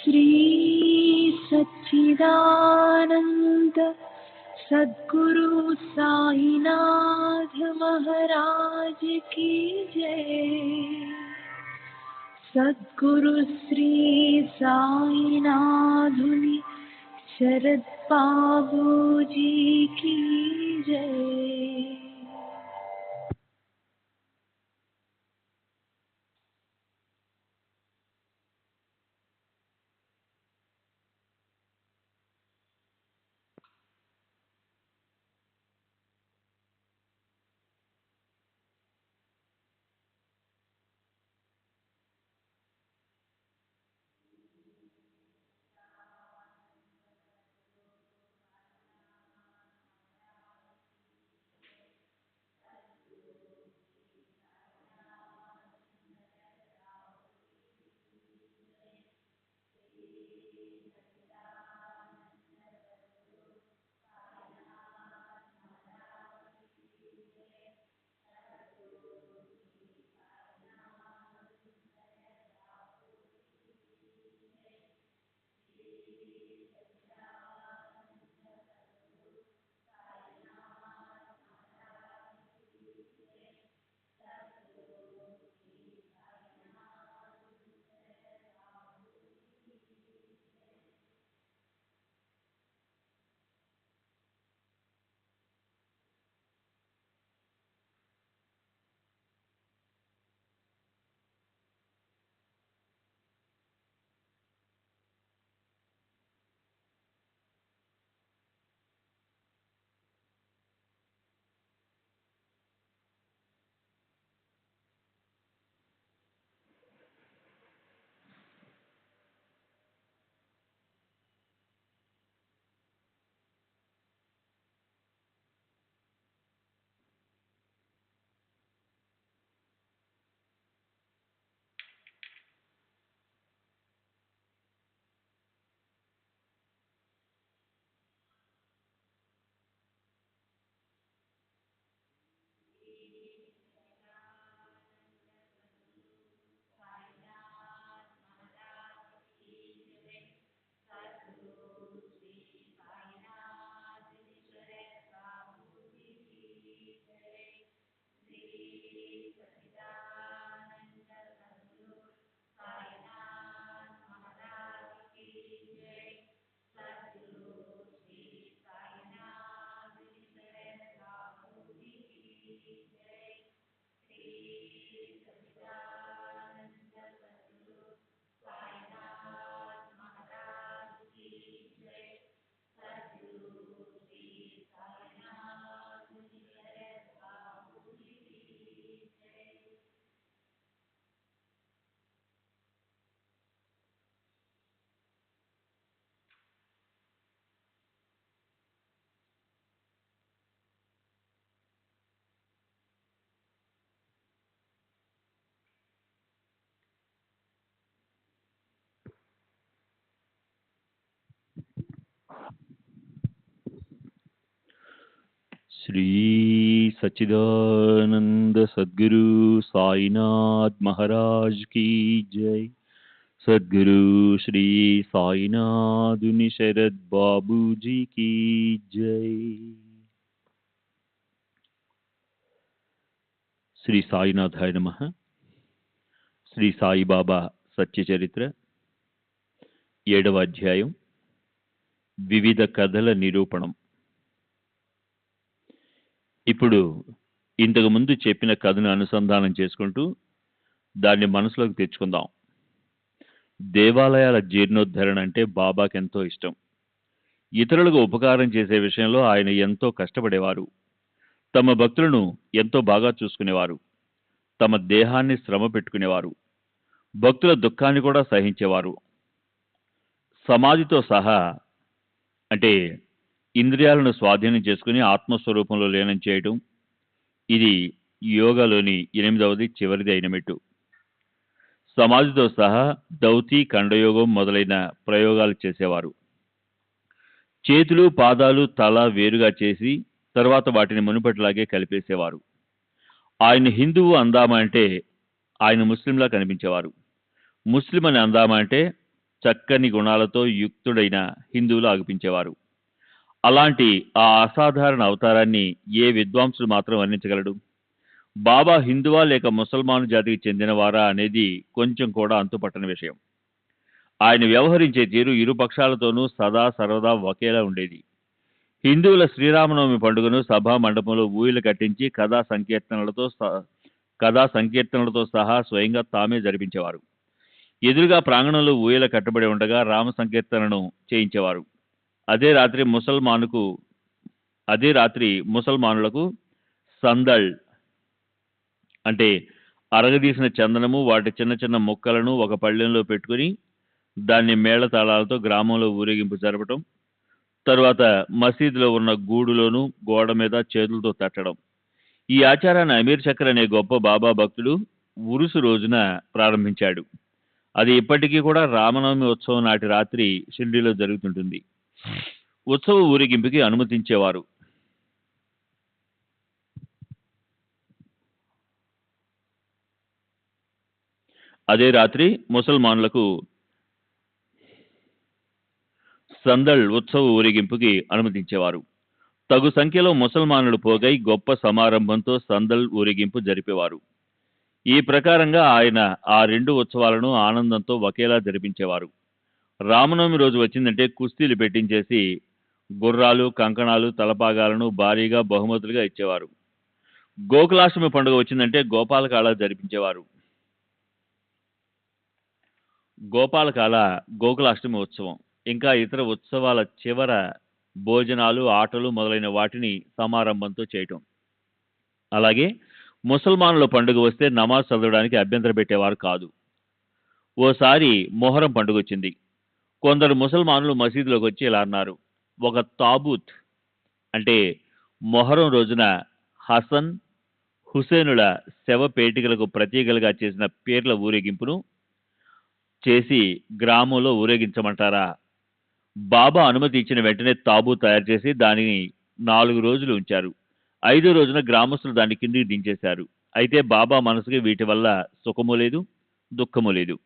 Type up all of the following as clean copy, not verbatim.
श्री सच्चिदानंद सद्गुरु साईनाथ महाराज की जय। सद्गुरु श्री साईनाथुनि शरद बाबूजी की जय। श्री सच्चिदानंद सद्गुरु साईनाथ महाराज की जय। सद्गुरु श्री साईनाथ शरद बाबू जी की जय। श्री साईनाथाय नमः। శ్రీ సాయిబాబా సత్యచరిత్ర 7వ అధ్యాయం వివిధ కథల నిరూపణం. ఇప్పుడు ఇంతకు ముందు చెప్పిన కథను అనుసంధానం చేసుకుంటూ దాన్ని మనసులోకి తెచ్చుకుందాం. దేవాలయాల జీర్ణోద్ధరణ అంటే బాబాకి ఎంతో ఇష్టం. ఇతరులకు ఉపకారం చేసే విషయంలో ఆయన ఎంతో కష్టపడేవారు. తమ భక్తులను ఎంతో బాగా చూసుకునేవారు. తమ దేహాన్ని శ్రమ పెట్టుకునేవారు. భక్తుల దుఃఖాన్ని కూడా సహించేవారు. సమాధితో సహా అంటే ఇంద్రియాలను స్వాధీనం చేసుకుని ఆత్మస్వరూపంలో లీనం చేయటం, ఇది యోగాలోని 8వది చివరిది అయిన మెట్టు. సమాధితో సహా దౌతి ఖండయోగం మొదలైన ప్రయోగాలు చేసేవారు. చేతులు పాదాలు తల వేరుగా చేసి తర్వాత వాటిని మునుపటిలాగే కలిపేసేవారు. ఆయన హిందువు అందామా అంటే ఆయన ముస్లింలా కనిపించేవారు. ముస్లిం అని అందామా అంటే చక్కని గుణాలతో యుక్తుడైన హిందువులు ఆగిపించేవారు. అలాంటి ఆ అసాధారణ అవతారాన్ని ఏ విద్వాంసుడు మాత్రం వర్ణించగలడు? బాబా హిందువా లేక ముసల్మాను జాతికి చెందినవారా అనేది కొంచెం కూడా అంతుపట్టని విషయం. ఆయన వ్యవహరించే తీరు ఇరు పక్షాలతోనూ సదా సర్వదా ఒకేలా ఉండేది. హిందువుల శ్రీరామనవమి పండుగను సభా మండపంలో ఊయలు కట్టించి కథా సంకీర్తనలతో సహా స్వయంగా తామే జరిపించేవారు. ఎదురుగా ప్రాంగణంలో ఊయల కట్టబడి ఉండగా రామ సంకీర్తనను చేయించేవారు. అదే రాత్రి ముసల్మానులకు సందళ్ అంటే అరగదీసిన చందనము, వాటి చిన్న చిన్న ముక్కలను ఒక పళ్ళెంలో పెట్టుకుని దాన్ని మేళతాళాలతో గ్రామంలో ఊరేగింపు జరపటం, తరువాత మసీదులో ఉన్న గూడులోనూ గోడ మీద చేతులతో తట్టడం. ఈ ఆచారాన్ని అమీర్ చక్ర్ అనే గొప్ప బాబా భక్తుడు ఉరుసు రోజున ప్రారంభించాడు. అది ఇప్పటికీ కూడా రామనవమి ఉత్సవం నాటి రాత్రి షిర్డీలో జరుగుతుంటుంది. ఉత్సవ ఊరేగింపుకి అనుమతించేవారు. అదే రాత్రి ముసల్మానులకు సందళ్ ఉత్సవ ఊరేగింపుకి అనుమతించేవారు. తగు సంఖ్యలో ముసల్మానులు పోగై గొప్ప సమారంభంతో సందళ్ ఊరేగింపు జరిపేవారు. ఈ ప్రకారంగా ఆయన ఆ రెండు ఉత్సవాలను ఆనందంతో ఒకేలా జరిపించేవారు. రామనవమి రోజు వచ్చిందంటే కుస్తీలు పెట్టించేసి గుర్రాలు, కంకణాలు, తలపాగాలను భారీగా బహుమతులుగా ఇచ్చేవారు. గోకులాష్టమి పండుగ వచ్చిందంటే గోపాలకాల జరిపించేవారు. గోకులాష్టమి ఉత్సవం, ఇంకా ఇతర ఉత్సవాల చివర భోజనాలు, ఆటలు మొదలైన వాటిని సమారంభంతో చేయటం. అలాగే ముసల్మానుల పండుగ వస్తే నమాజ్ చదవడానికి అభ్యంతరం పెట్టేవారు కాదు. ఓసారి మొహరం పండుగ వచ్చింది. కొందరు ముసల్మానులు మసీదులోకి వచ్చి ఇలా అన్నారు: ఒక తాబూత్ అంటే మొహరం రోజున హసన్, హుసేనుల శవ పేటికలకు ప్రతీకలుగా చేసిన పేర్ల ఊరేగింపును చేసి గ్రామంలో ఊరేగించమంటారా? బాబా అనుమతి ఇచ్చిన వెంటనే తాబూ తయారు చేసి దానిని 4 రోజులు ఉంచారు. 5వ రోజున గ్రామస్తులు దాన్ని కిందికి దించేశారు. అయితే బాబా మనసుకి వీటి వల్ల సుఖము లేదు, దుఃఖము లేదు.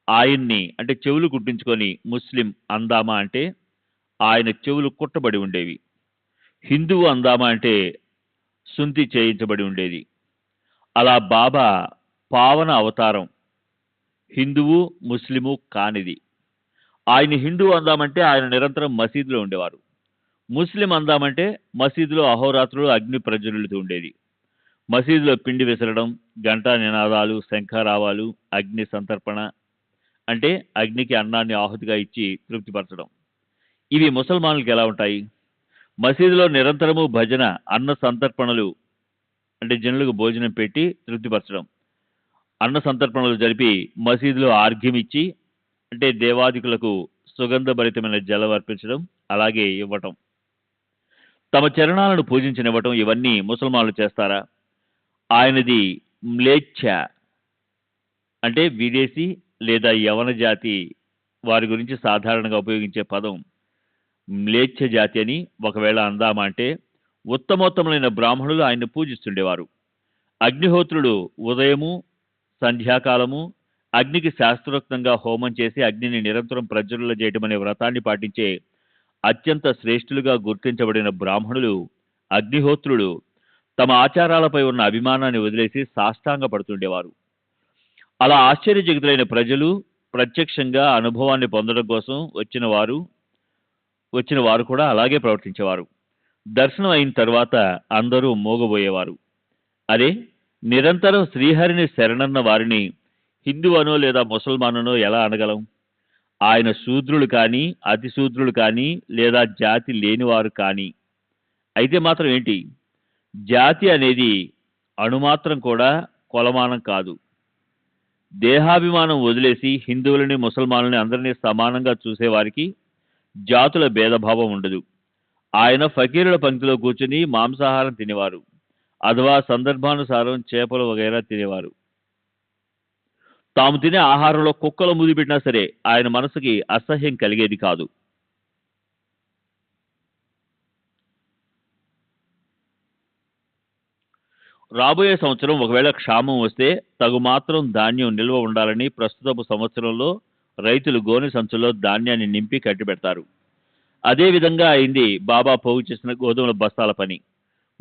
ఆయన్ని అంటే చెవులు కుట్టించుకొని ముస్లిం అందామా అంటే ఆయన చెవులు కుట్టబడి ఉండేవి. హిందువు అందామా అంటే సుంతి చేయించబడి ఉండేది. అలా బాబా పావన అవతారం హిందువు, ముస్లిము కానిది. ఆయన హిందువు అందామంటే ఆయన నిరంతరం మసీదులో ఉండేవారు. ముస్లిం అందామంటే మసీదులో అహోరాత్రులు అగ్ని ప్రజ్వలిస్తూ ఉండేది. మసీదులో పిండి విసరడం, గంటా నినాదాలు, శంఖారావాలు, అగ్ని సంతర్పణ అంటే అగ్నికి అన్నాన్ని ఆహుతిగా ఇచ్చి తృప్తిపరచడం. ఇవి ముసల్మానులకు ఎలా ఉంటాయి? మసీదులో నిరంతరము భజన, అన్న సంతర్పణలు అంటే జనులకు భోజనం పెట్టి తృప్తిపరచడం, అన్న సంతర్పణలు జరిపి మసీదులో ఆర్ఘ్యం ఇచ్చి అంటే దేవాదికులకు సుగంధభరితమైన జలం అర్పించడం, అలాగే ఇవ్వటం, తమ చరణాలను పూజించనివ్వటం, ఇవన్నీ ముసల్మానులు చేస్తారా? ఆయనది మ్లేచ్ఛ అంటే విదేశీ లేదా యవన జాతి వారి గురించి సాధారణంగా ఉపయోగించే పదం మ్లేచ్ఛ జాతి అని ఒకవేళ అందామా అంటే ఉత్తమోత్తములైన బ్రాహ్మణులు ఆయన్ని పూజిస్తుండేవారు. అగ్నిహోత్రుడు ఉదయము, సంధ్యాకాలము అగ్నికి శాస్త్రోక్తంగా హోమం చేసి అగ్నిని నిరంతరం ప్రజ్వలన చేయటం అనే వ్రతాన్ని పాటించే అత్యంత శ్రేష్ఠులుగా గుర్తించబడిన బ్రాహ్మణులు అగ్నిహోత్రుడు తమ ఆచారాలపై ఉన్న అభిమానాన్ని వదిలేసి సాష్టాంగ పడుతుండేవారు. అలా ఆశ్చర్యచకితులైన ప్రజలు ప్రత్యక్షంగా అనుభవాన్ని పొందడం కోసం వచ్చిన వారు కూడా అలాగే ప్రవర్తించేవారు. దర్శనం అయిన తర్వాత అందరూ మూగబోయేవారు. అరే, నిరంతరం శ్రీహరిని శరణన్న వారిని హిందువనో లేదా ముసల్మాననో ఎలా అనగలం? ఆయన శూద్రులు కానీ, అతి శూద్రులు కానీ, లేదా జాతి లేనివారు కానీ అయితే మాత్రం ఏంటి? జాతి అనేది అణుమాత్రం కూడా కొలమానం కాదు. దేహాభిమానం వదిలేసి హిందువులని, ముసల్మానులని అందరినీ సమానంగా చూసేవారికి జాతుల భేదభావం ఉండదు. ఆయన ఫకీరుల పంక్తిలో కూర్చుని మాంసాహారం తినేవారు, అథవా సందర్భానుసారం చేపలు వగైరా తినేవారు. తాము తినే ఆహారంలో కుక్కలు ముది పెట్టినా సరే ఆయన మనసుకి అసహ్యం కలిగేది కాదు. రాబోయే సంవత్సరం ఒకవేళ క్షామం వస్తే తగు మాత్రం ధాన్యం నిల్వ ఉండాలని ప్రస్తుతపు సంవత్సరంలో రైతులు గోనె సంచుల్లో ధాన్యాన్ని నింపి కట్టిపెడతారు. అదే విధంగా అయింది బాబా పోగు చేసిన గోధుమల బస్తాల పని.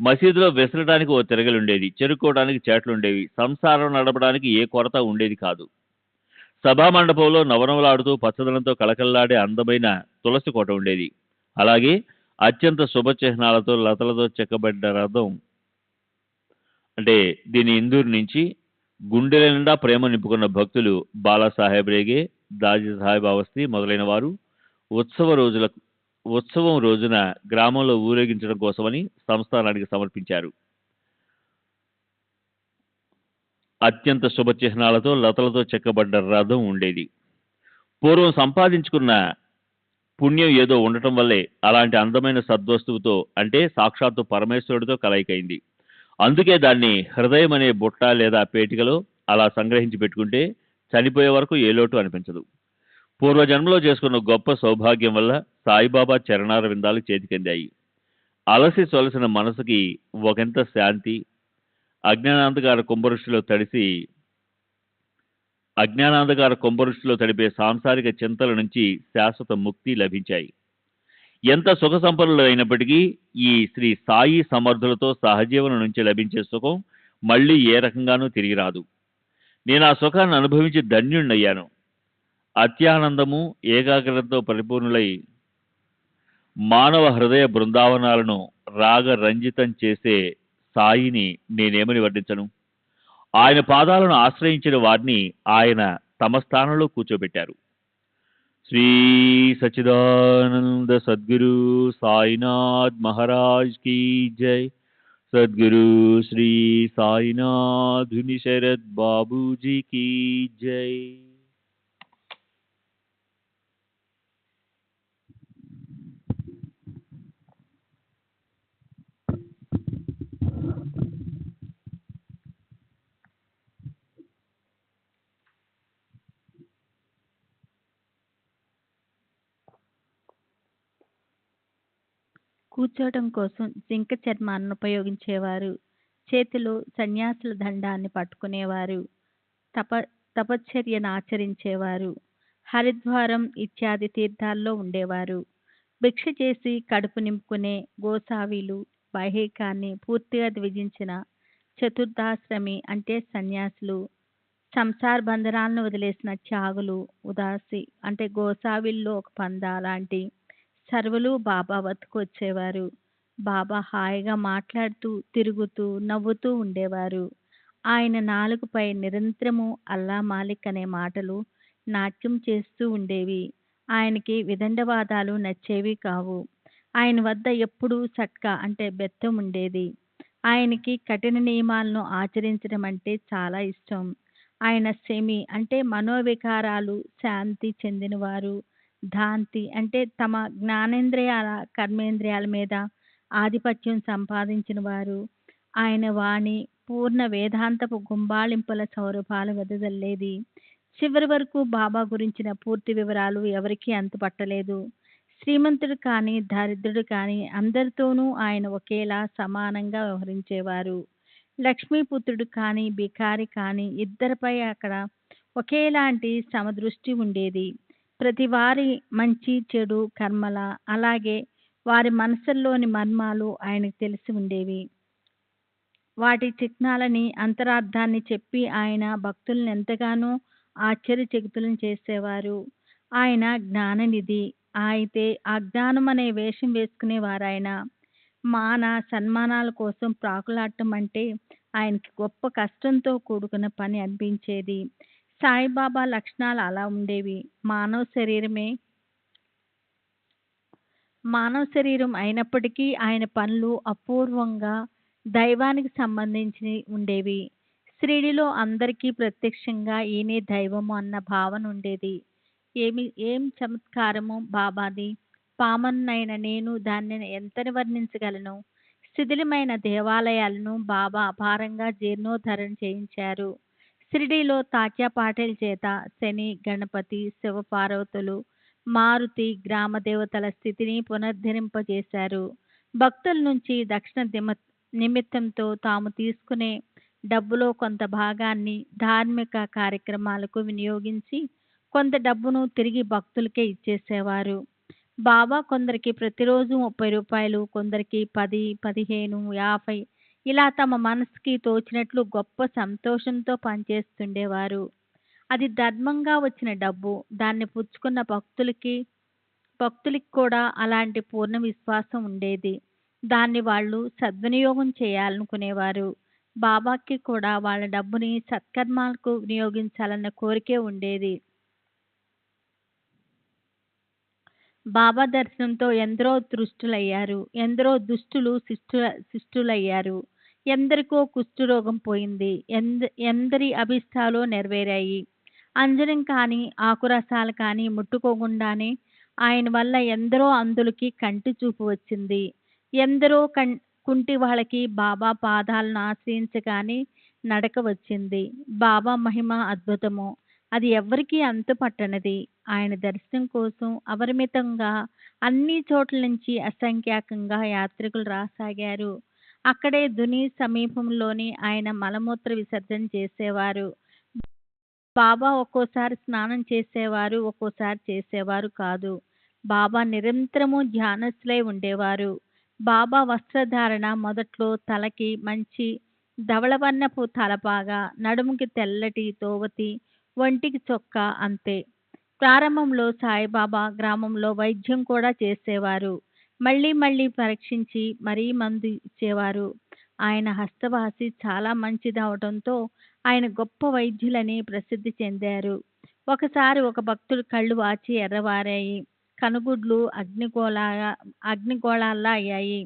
మసీదులో విసరడానికి ఓ తిరగలుండేది, చెరుక్కోవడానికి చేట్లుండేవి, సంసారం నడపడానికి ఏ కొరత ఉండేది కాదు. సభా మండపంలో నవనవలాడుతూ పచ్చదనంతో కళకళలాడే అందమైన తులసి కోట ఉండేది. అలాగే అత్యంత శుభ చిహ్నాలతో లతలతో చెక్కబడ్డ రథం, అంటే దీని ఇందూరు నుంచి గుండెల నిండా ప్రేమ నింపుకున్న భక్తులు బాలాసాహెబ్ రేగే, దాజీ సాహెబ్ అవస్థి మొదలైన వారు ఉత్సవం రోజున గ్రామంలో ఊరేగించడం కోసమని సంస్థానానికి సమర్పించారు. అత్యంత శుభ చిహ్నాలతో లతలతో చెక్కబడ్డ రథం ఉండేది. పూర్వం సంపాదించుకున్న పుణ్యం ఏదో ఉండటం వల్లే అలాంటి అందమైన సద్వస్తువుతో, అంటే సాక్షాత్తు పరమేశ్వరుడితో కలయికైంది. అందుకే దాన్ని హృదయం అనే బుట్ట లేదా పేటికలో అలా సంగ్రహించి పెట్టుకుంటే చనిపోయే వరకు ఏ లోటు అనిపించదు. పూర్వజన్మలో చేసుకున్న గొప్ప సౌభాగ్యం వల్ల సాయిబాబా చరణార విందాలు చేతికందాయి. అలసి సొలసిన మనసుకి ఒకంత శాంతి, అజ్ఞానాంధకార కుంభవృష్టిలో తడిపే సాంసారిక చింతల నుంచి శాశ్వత ముక్తి లభించాయి. ఎంత సుఖ సంపన్నులు అయినప్పటికీ ఈ శ్రీ సాయి సమర్థులతో సహజీవనం నుంచి లభించే సుఖం మళ్ళీ ఏ రకంగానూ తిరిగి రాదు. నేను ఆ సుఖాన్ని అనుభవించి ధన్యుణ్ణయ్యాను. అత్యానందము, ఏకాగ్రతతో పరిపూర్ణులై మానవ హృదయ బృందావనాలను రాగరంజితం చేసే సాయిని నేనేమని వర్ణించను. ఆయన పాదాలను ఆశ్రయించిన వారిని ఆయన తమ స్థానంలో కూర్చోబెట్టారు. శ్రీ సచ్చిదానంద సద్గురు సాయినాథ్ మహారాజ్ కీ జై. సద్గురు శ్రీ సాయినాథుని శరత్ బాబూజీ కీ జై. కూర్చోవడం కోసం జింక చర్మాన్ని ఉపయోగించేవారు. చేతిలో సన్యాసుల దండాన్ని పట్టుకునేవారు. తపశ్చర్యను ఆచరించేవారు. హరిద్వారం ఇత్యాది తీర్థాల్లో ఉండేవారు. భిక్ష చేసి కడుపు నింపుకునే గోసావీలు, వైహేకాన్ని పూర్తిగా త్యజించిన చతుర్థాశ్రమి అంటే సన్యాసులు, సంసార బంధనాలను వదిలేసిన త్యాగులు, ఉదాసి అంటే గోసావిల్లో ఒక పంద లాంటి సర్వులు బాబా వద్దకు వచ్చేవారు. బాబా హాయిగా మాట్లాడుతూ, తిరుగుతూ, నవ్వుతూ ఉండేవారు. ఆయన నాలుకపై నిరంతరము అల్లా మాలిక్ అనే మాటలు నాట్యం చేస్తూ ఉండేవి. ఆయనకి విదండవాదాలు నచ్చేవి కావు. ఆయన వద్ద ఎప్పుడూ సట్కా అంటే బెత్తం ఉండేది. ఆయనకి కఠిన నియమాలను ఆచరించడం అంటే చాలా ఇష్టం. ఆయన శమి అంటే మనోవికారాలు శాంతి చెందినవారు. ధాంతి అంటే తమ జ్ఞానేంద్రియాల కర్మేంద్రియాల మీద ఆధిపత్యం సంపాదించిన వారు. ఆయన వాణి పూర్ణ వేదాంతపు గుంబాళింపుల సౌరభాలు వెదజల్లేది. చివరి వరకు బాబా గురించిన పూర్తి వివరాలు ఎవరికీ అంతుపట్టలేదు. శ్రీమంతుడు కానీ దరిద్రుడు కానీ అందరితోనూ ఆయన ఒకేలా సమానంగా వ్యవహరించేవారు. లక్ష్మీపుత్రుడు కానీ బికారి కానీ ఇద్దరిపై అక్కడ ఒకేలాంటి సమదృష్టి ఉండేది. ప్రతి వారి మంచి చెడు కర్మల, అలాగే వారి మనసుల్లోని మర్మాలు ఆయనకు తెలిసి ఉండేవి. వాటి చిహ్నాలని, అంతరార్థాన్ని చెప్పి ఆయన భక్తులను ఎంతగానో ఆశ్చర్యచకితులను చేసేవారు. ఆయన జ్ఞాననిధి. అయితే అజ్ఞానం అనే వేషం వేసుకునేవారాయన. మాన సన్మానాల కోసం ప్రాకులాడటం అంటే ఆయనకి గొప్ప కష్టంతో కూడుకున్న పని అనిపించేది. సాయిబాబా లక్షణాలు అలా ఉండేవి. మానవ శరీరం అయినప్పటికీ ఆయన పనులు అపూర్వంగా దైవానికి సంబంధించి ఉండేవి. షిరిడీలో అందరికీ ప్రత్యక్షంగా ఈయనే దైవము అన్న భావన ఉండేది. ఏం చమత్కారము బాబాది! పామరునైన నేను దానిని ఎంతని వర్ణించగలను? శిథిలమైన దేవాలయాలను బాబా అపారంగా జీర్ణోద్ధరణ చేయించారు. షిరిడీలో తాత్యా పాటిల్ చేత శని, గణపతి, శివపార్వతులు, మారుతి గ్రామ దేవతల స్థితిని పునరుద్ధరింపజేశారు. భక్తుల నుంచి దక్షిణ నిమిత్తంతో తాము తీసుకునే డబ్బులో కొంత భాగాన్ని ధార్మిక కార్యక్రమాలకు వినియోగించి కొంత డబ్బును తిరిగి భక్తులకే ఇచ్చేసేవారు. బాబా కొందరికి ప్రతిరోజు రూ. 30, కొందరికి 10, 15, 50 ఇలా తమ మనసుకి తోచినట్లు గొప్ప సంతోషంతో పనిచేస్తుండేవారు. అది ధర్మంగా వచ్చిన డబ్బు. దాన్ని పుచ్చుకున్న భక్తులకి కూడా అలాంటి పూర్ణ విశ్వాసం ఉండేది. దాన్ని వాళ్ళు సద్వినియోగం చేయాలనుకునేవారు. బాబాకి కూడా వాళ్ళ డబ్బుని సత్కర్మాలకు వినియోగించాలన్న కోరికే ఉండేది. బాబా దర్శనంతో ఎందరో దృష్టులయ్యారు. ఎందరో దుష్టులు శిష్టులయ్యారు. ఎందరికో కుష్ఠరోగం పోయింది. ఎందరి అభిష్టాలు నెరవేరాయి. అంజనం కానీ ఆకురసాలు కానీ ముట్టుకోకుండానే ఆయన వల్ల ఎందరో అంధులకి కంటి చూపు వచ్చింది. ఎందరో కుంటి వాళ్ళకి బాబా పాదాలను ఆశ్రయించగానే నడక వచ్చింది. బాబా మహిమ అద్భుతము. అది ఎవ్వరికీ అంతుపట్టనిది. ఆయన దర్శనం కోసం అపరిమితంగా అన్ని చోట్ల నుంచి అసంఖ్యాకంగా యాత్రికులు రాసాగారు. అక్కడే దుని సమీపంలోని ఆయన మలమూత్ర విసర్జన చేసేవారు. బాబా ఒక్కోసారి స్నానం చేసేవారు, ఒక్కోసారి చేసేవారు కాదు. బాబా నిరంతరము ధ్యానస్థులై ఉండేవారు. బాబా వస్త్రధారణ మొదట్లో తలకి మంచి ధవళవర్ణపు తలపాగా, నడుముకి తెల్లటి తోవతి, ఒంటికి చొక్కా, అంతే. ప్రారంభంలో సాయిబాబా గ్రామంలో వైద్యం కూడా చేసేవారు. మళ్ళీ మళ్ళీ పరీక్షించి మరీ మందు ఇచ్చేవారు. ఆయన హస్తవాసి చాలా మంచిదవడంతో ఆయన గొప్ప వైద్యులని ప్రసిద్ధి చెందారు. ఒకసారి ఒక భక్తుడు కళ్ళు వాచి ఎర్రవారాయి. కనుగుడ్లు అగ్నిగోళాల్లా అయ్యాయి.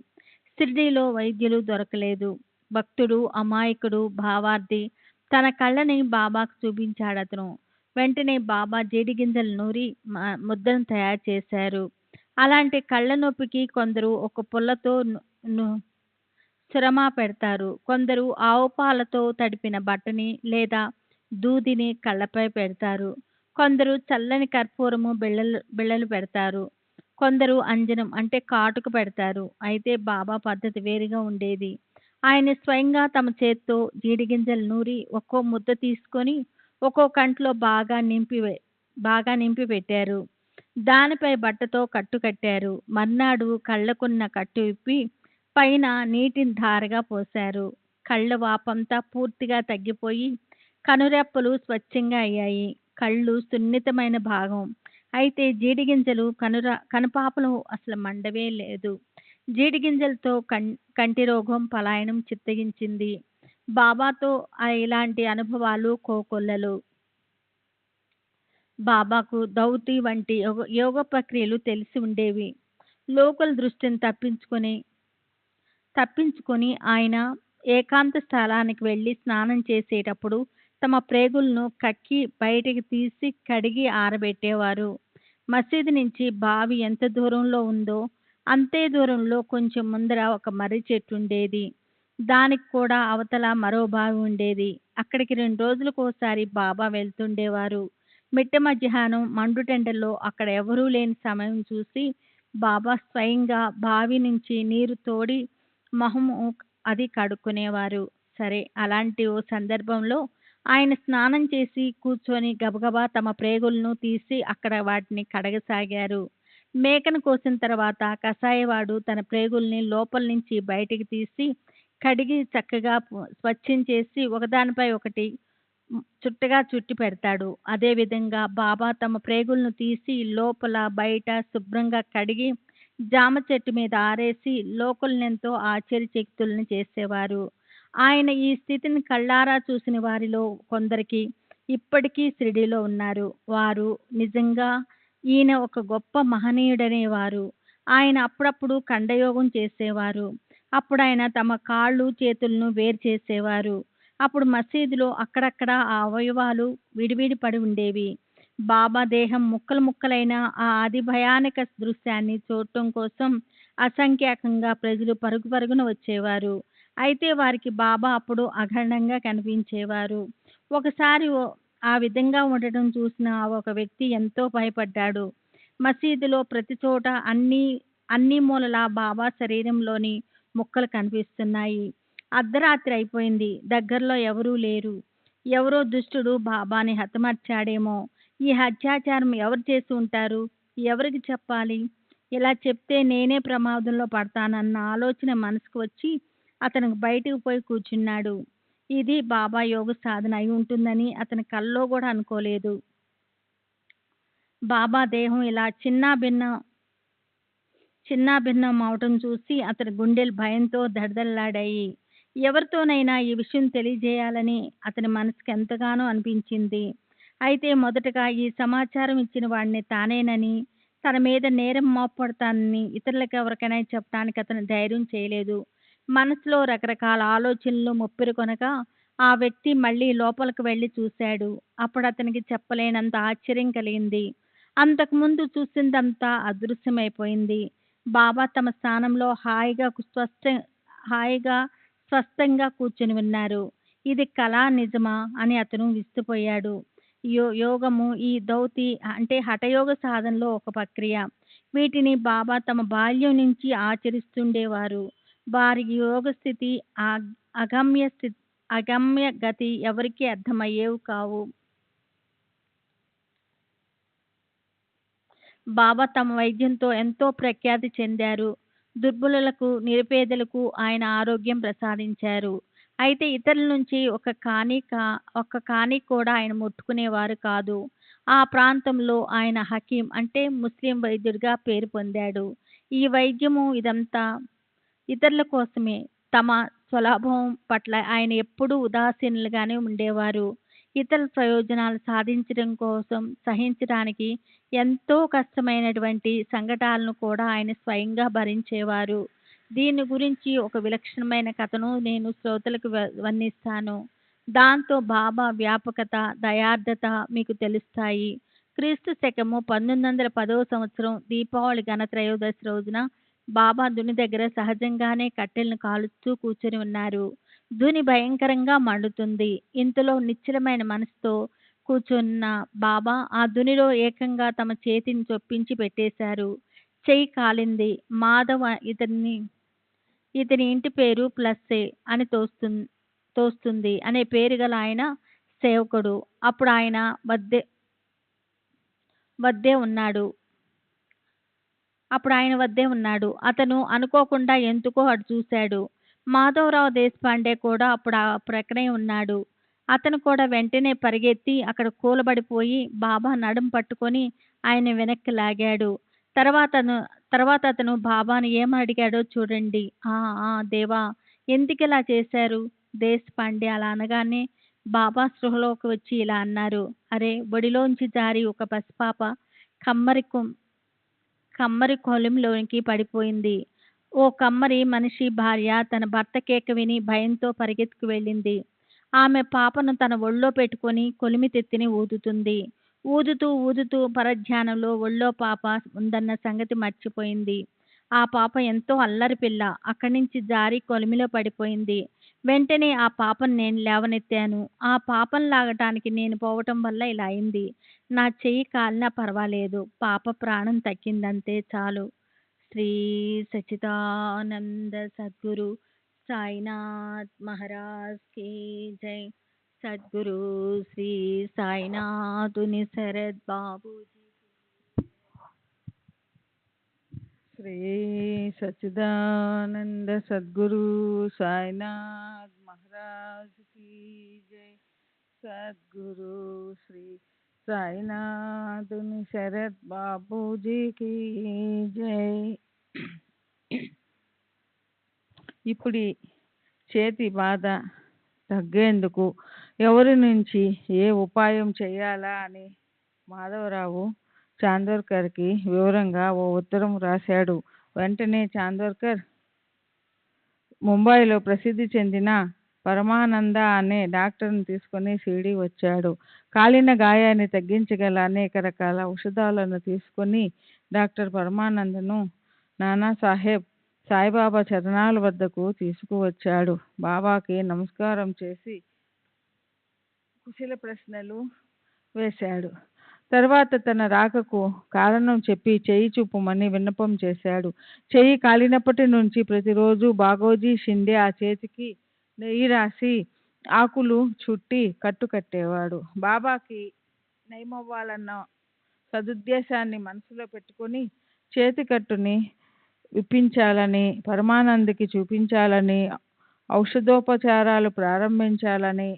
షిర్డీలో వైద్యులు దొరకలేదు. భక్తుడు అమాయకుడు భావార్థి తన కళ్ళని బాబాకు చూపించాడతను. వెంటనే బాబా జీడిగింజలు నూరి ముద్దను తయారు చేశారు. అలాంటి కళ్ళ నొప్పికి కొందరు ఒక పుల్లతో సురమా పెడతారు. కొందరు ఆవు పాలతో తడిపిన బట్టని లేదా దూదిని కళ్ళపై పెడతారు. కొందరు చల్లని కర్పూరము బిళ్ళలు పెడతారు. కొందరు అంజనం అంటే కాటుక పెడతారు. అయితే బాబా పద్ధతి వేరుగా ఉండేది. ఆయన స్వయంగా తమ చేత్తో జీడిగింజలు నూరి ఒక్కో ముద్ద తీసుకొని ఒక్కో కంట్లో బాగా నింపి పెట్టారు. దానిపై బట్టతో కట్టు కట్టారు. మర్నాడు కళ్ళకున్న కట్టు విప్పి పైన నీటిని ధారగా పోశారు. కళ్ళ వాపంతా పూర్తిగా తగ్గిపోయి కనురెప్పలు స్వచ్ఛంగా అయ్యాయి. కళ్ళు సున్నితమైన భాగం. అయితే జీడిగింజలు కనుపాపలు అసలు మండవే లేదు. జీడిగింజలతో కంటి రోగం పలాయనం చిత్తగించింది. బాబాతో ఇలాంటి అనుభవాలు కోకొల్లలు. బాబాకు దౌతి వంటి యోగ ప్రక్రియలు తెలిసి ఉండేవి. లోకల్ దృష్టిని తప్పించుకొని ఆయన ఏకాంత స్థలానికి వెళ్ళి స్నానం చేసేటప్పుడు తమ ప్రేగులను కక్కి బయటికి తీసి కడిగి ఆరబెట్టేవారు. మసీదు నుంచి బావి ఎంత దూరంలో ఉందో అంతే దూరంలో కొంచెం ముందర ఒక మర్రి చెట్టు ఉండేది. దానికి కూడా అవతల మరో బావి ఉండేది. అక్కడికి 2 రోజులకోసారి బాబా వెళ్తుండేవారు. మిట్ట మధ్యాహ్నం మండుటెండల్లో అక్కడ ఎవరూ లేని సమయం చూసి బాబా స్వయంగా బావి నుంచి నీరు తోడి మొహము అది కడుక్కునేవారు. సరే, అలాంటి ఓ సందర్భంలో ఆయన స్నానం చేసి కూర్చొని గబగబా తమ ప్రేగులను తీసి అక్కడ వాటిని కడగసాగారు. మేకను కోసిన తర్వాత కసాయివాడు తన ప్రేగుల్ని లోపల నుంచి బయటికి తీసి కడిగి చక్కగా స్వచ్ఛం చేసి ఒకదానిపై ఒకటి చుట్టగా చుట్టి పెడతాడు. అదేవిధంగా బాబా తమ ప్రేగులను తీసి లోపల బయట శుభ్రంగా కడిగి జామ చెట్టు మీద ఆరేసి లోకులనెంతో ఆశ్చర్యచకితుల్ని చేసేవారు. ఆయన ఈ స్థితిని కళ్ళారా చూసిన వారిలో కొందరికి ఇప్పటికీ షిరిడీలో ఉన్నారు. వారు నిజంగా ఈయన ఒక గొప్ప మహనీయుడనేవారు. ఆయన అప్పుడప్పుడు ఖండయోగం చేసేవారు. అప్పుడు ఆయన తమ కాళ్ళు చేతులను వేరు చేసేవారు. అప్పుడు మసీదులో అక్కడక్కడ ఆ అవయవాలు విడివిడి పడి ఉండేవి. బాబా దేహం ముక్కలు ముక్కలైన ఆ అతి భయానక దృశ్యాన్ని చూడటం కోసం అసంఖ్యాకంగా ప్రజలు పరుగు పరుగున వచ్చేవారు. అయితే వారికి బాబా అప్పుడు అఖండంగా కనిపించేవారు. ఒకసారి ఆ విధంగా ఉండటం చూసిన ఒక వ్యక్తి ఎంతో భయపడ్డాడు. మసీదులో ప్రతి చోట అన్ని మూలలా బాబా శరీరంలోని ముక్కలు కనిపిస్తున్నాయి. అర్ధరాత్రి అయిపోయింది. దగ్గరలో ఎవరూ లేరు. ఎవరో దుష్టుడు బాబాని హతమార్చాడేమో. ఈ అత్యాచారం ఎవరు చేసి ఉంటారు? ఎవరికి చెప్పాలి? ఇలా చెప్తే నేనే ప్రమాదంలో పడతానన్న ఆలోచన మనసుకు వచ్చి అతను బయటకు పోయి కూర్చున్నాడు. ఇది బాబా యోగ సాధన అయి ఉంటుందని అతని కల్లో కూడా అనుకోలేదు. బాబా దేహం ఇలా చిన్నాభిన్నం అవటం చూసి అతని గుండెలు భయంతో దడదడలాడాయి. ఎవరితోనైనా ఈ విషయం తెలియజేయాలని అతని మనసుకి ఎంతగానో అనిపించింది. అయితే మొదటగా ఈ సమాచారం ఇచ్చిన వాడిని తానేనని, తన మీద నేరం మోపడతానని ఇతరులకు ఎవరికైనా చెప్పడానికి అతను ధైర్యం చేయలేదు. మనసులో రకరకాల ఆలోచనలు ముప్పిరికొనగా ఆ వ్యక్తి మళ్ళీ లోపలికి వెళ్ళి చూశాడు. అప్పుడు అతనికి చెప్పలేనంత ఆశ్చర్యం కలిగింది. అంతకుముందు చూసిందంతా అదృశ్యమైపోయింది. బాబా తమ స్థానంలో హాయిగా స్వస్థంగా కూర్చుని ఉన్నారు. ఇది కళా నిజమా అని అతను విస్తుపోయాడు. యోగము ఈ దౌతి అంటే హఠయోగ సాధనలో ఒక ప్రక్రియ. వీటిని బాబా తమ బాల్యం నుంచి ఆచరిస్తుండేవారు. వారి యోగ స్థితి అగమ్య గతి ఎవరికీ అర్థమయ్యేవి కావు. బాబా తమ వైద్యంతో ఎంతో ప్రఖ్యాతి చెందారు. దుర్బలులకు, నిరుపేదలకు ఆయన ఆరోగ్యం ప్రసాదించారు. అయితే ఇతరుల నుంచి ఒక్క కాని కూడా ఆయన ముట్టుకునేవారు కాదు. ఆ ప్రాంతంలో ఆయన హకీం అంటే ముస్లిం వైద్యుడిగా పేరు పొందాడు. ఈ వైద్యము ఇదంతా ఇతరుల కోసమే. తమ స్వలాభం పట్ల ఆయన ఎప్పుడూ ఉదాసీనులుగానే ఉండేవారు. ఇతరుల ప్రయోజనాలు సాధించడం కోసం సహించడానికి ఎంతో కష్టమైనటువంటి సంఘటనలను కూడా ఆయన స్వయంగా భరించేవారు. దీని గురించి ఒక విలక్షణమైన కథను నేను శ్రోతలకు వర్ణిస్తాను. దాంతో బాబా వ్యాపకత, దయార్థత మీకు తెలుస్తాయి. క్రీస్తు శకము 1910వ సంవత్సరం దీపావళి ఘనత్రయోదశి రోజున బాబా దుని దగ్గర సహజంగానే కట్టెలను కాలుస్తూ కూర్చొని ఉన్నారు. దుని భయంకరంగా మండుతుంది. ఇంతలో నిశ్చలమైన మనసుతో కూర్చున్న బాబా ఆ దునిలో ఏకంగా తమ చేతిని చొప్పించి పెట్టేశారు. చెయ్యి కాలింది. మాధవ ఇతని ఇంటి పేరు ప్లస్సే అని తోస్తుంది అనే పేరు గల ఆయన సేవకుడు. అప్పుడు ఆయన వద్దే ఉన్నాడు. అతను అనుకోకుండా ఎందుకో అటు చూశాడు. మాధవరావు దేశపాండే కూడా అప్పుడు ఆ ప్రక్కనే ఉన్నాడు. అతను కూడా వెంటనే పరిగెత్తి అక్కడ కూలబడిపోయి బాబా నడుం పట్టుకొని ఆయన వెనక్కి లాగాడు. తర్వాత అతను బాబాను ఏమని అడిగాడో చూడండి. దేవా, ఎందుకిలా చేశారు? దేశపాండే అలా అనగానే బాబా స్పృహలోకి వచ్చి ఇలా అన్నారు. అరే, ఒడిలోంచి జారి ఒక పసిపాప కమ్మరి కొలింలోనికి పడిపోయింది. ఓ కమ్మరి మనిషి భార్య తన భర్త కేక విని భయంతో పరిగెత్తుకు వెళ్ళింది. ఆమె పాపను తన ఒళ్ళో పెట్టుకొని కొలిమి తెత్తిని ఊదుతుంది. ఊదుతూ పరధ్యానంలో ఒళ్ళో పాప ఉందన్న సంగతి మర్చిపోయింది. ఆ పాప ఎంతో అల్లరి పిల్ల. అక్కడి నుంచి జారి కొలిమిలో పడిపోయింది. వెంటనే ఆ పాపను నేను లేవనెత్తాను. ఆ పాపను లాగటానికి నేను పోవటం వల్ల ఇలా అయింది. నా చెయ్యి కాలినా పర్వాలేదు. పాప ప్రాణం తక్కిందంతే చాలు. శ్రీ సచ్చిదానంద సద్గురు సాయినాథ్ మహారాజ్ की जय. सद्गुरु श्री साईनाथुनि शरद बाबूजी. శ్రీ సచ్చిదానంద సద్గురు సాయినాథ్ మహారాజ్ की जय. సద్గురు శ్రీ సాయినాథుని శరత్ బాబూజీకి జై. ఇప్పుడు చేతి బాధ తగ్గేందుకు ఎవరి నుంచి ఏ ఉపాయం చేయాలా అని మాధవరావు చాందోర్కర్కి వివరంగా ఓ ఉత్తరం రాశాడు. వెంటనే చాందోర్కర్ ముంబైలో ప్రసిద్ధి చెందిన పరమానంద అనే డాక్టర్ని తీసుకొని షిరిడి వచ్చాడు. కాలిన గాయాన్ని తగ్గించగల అనేక రకాల ఔషధాలను తీసుకొని డాక్టర్ పరమానందను నానాసాహెబ్ సాయిబాబా చరణాల వద్దకు తీసుకువచ్చాడు. బాబాకి నమస్కారం చేసి కుశల ప్రశ్నలు వేశాడు. తర్వాత తన రాకకు కారణం చెప్పి చెయ్యి చూపమని విన్నపం చేశాడు. చెయ్యి కాలినప్పటి నుంచి ప్రతిరోజు బాగోజీ షిండే ఆ చేతికి నెయ్యి రాసి ఆకులు చుట్టి కట్టు కట్టేవాడు. బాబాకి నయమవ్వాలన్న సదుద్దేశాన్ని మనసులో పెట్టుకొని చేతికట్టుని విప్పించాలని, పరమానందకి చూపించాలని, ఔషధోపచారాలు ప్రారంభించాలని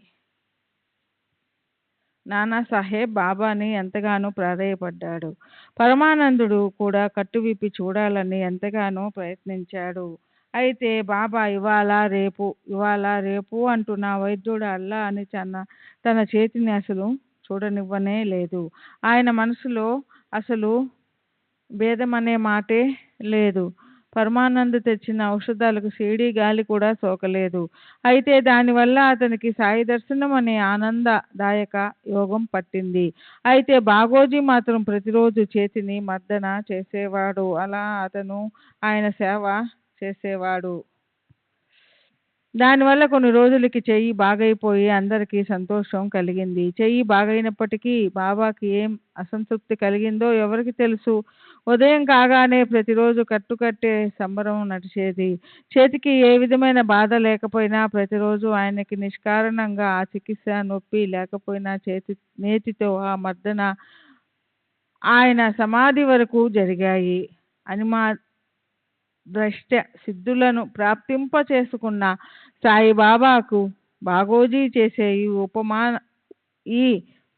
నానాసాహెబ్ బాబాని ఎంతగానో ప్రాధేయపడ్డాడు. పరమానందుడు కూడా కట్టు విప్పి చూడాలని ఎంతగానో ప్రయత్నించాడు. అయితే బాబా ఇవాళ రేపు అంటూ నా వైద్యుడు అల్లా అని తన చేతిని అసలు చూడనివ్వనే లేదు. ఆయన మనసులో అసలు భేదమనే మాటే లేదు. పరమానంద్ తెచ్చిన ఔషధాలకు సీడీ గాలి కూడా సోకలేదు. అయితే దానివల్ల అతనికి సాయి దర్శనం అనే ఆనందదాయక యోగం పట్టింది. అయితే బాగోజీ మాత్రం ప్రతిరోజు చేతిని మర్దన చేసేవాడు. అలా అతను ఆయన సేవ చేసేవాడు. దానివల్ల కొన్ని రోజులకి చెయ్యి బాగైపోయి అందరికీ సంతోషం కలిగింది. చెయ్యి బాగైనప్పటికీ బాబాకి ఏం అసంతృప్తి కలిగిందో ఎవరికి తెలుసు. ఉదయం కాగానే ప్రతిరోజు కట్టే సంబరం నడిచేది. చేతికి ఏ విధమైన బాధ లేకపోయినా ప్రతిరోజు ఆయనకి నిష్కారణంగా ఆ చికిత్స, నొప్పి లేకపోయినా నేతితో ఆ మర్దన ఆయన సమాధి వరకు జరిగాయి. అనిమా ద్రష్ట సిద్ధులను ప్రాప్తింప చేసుకున్న సాయిబాబాకు బాగోజీ చేసే ఈ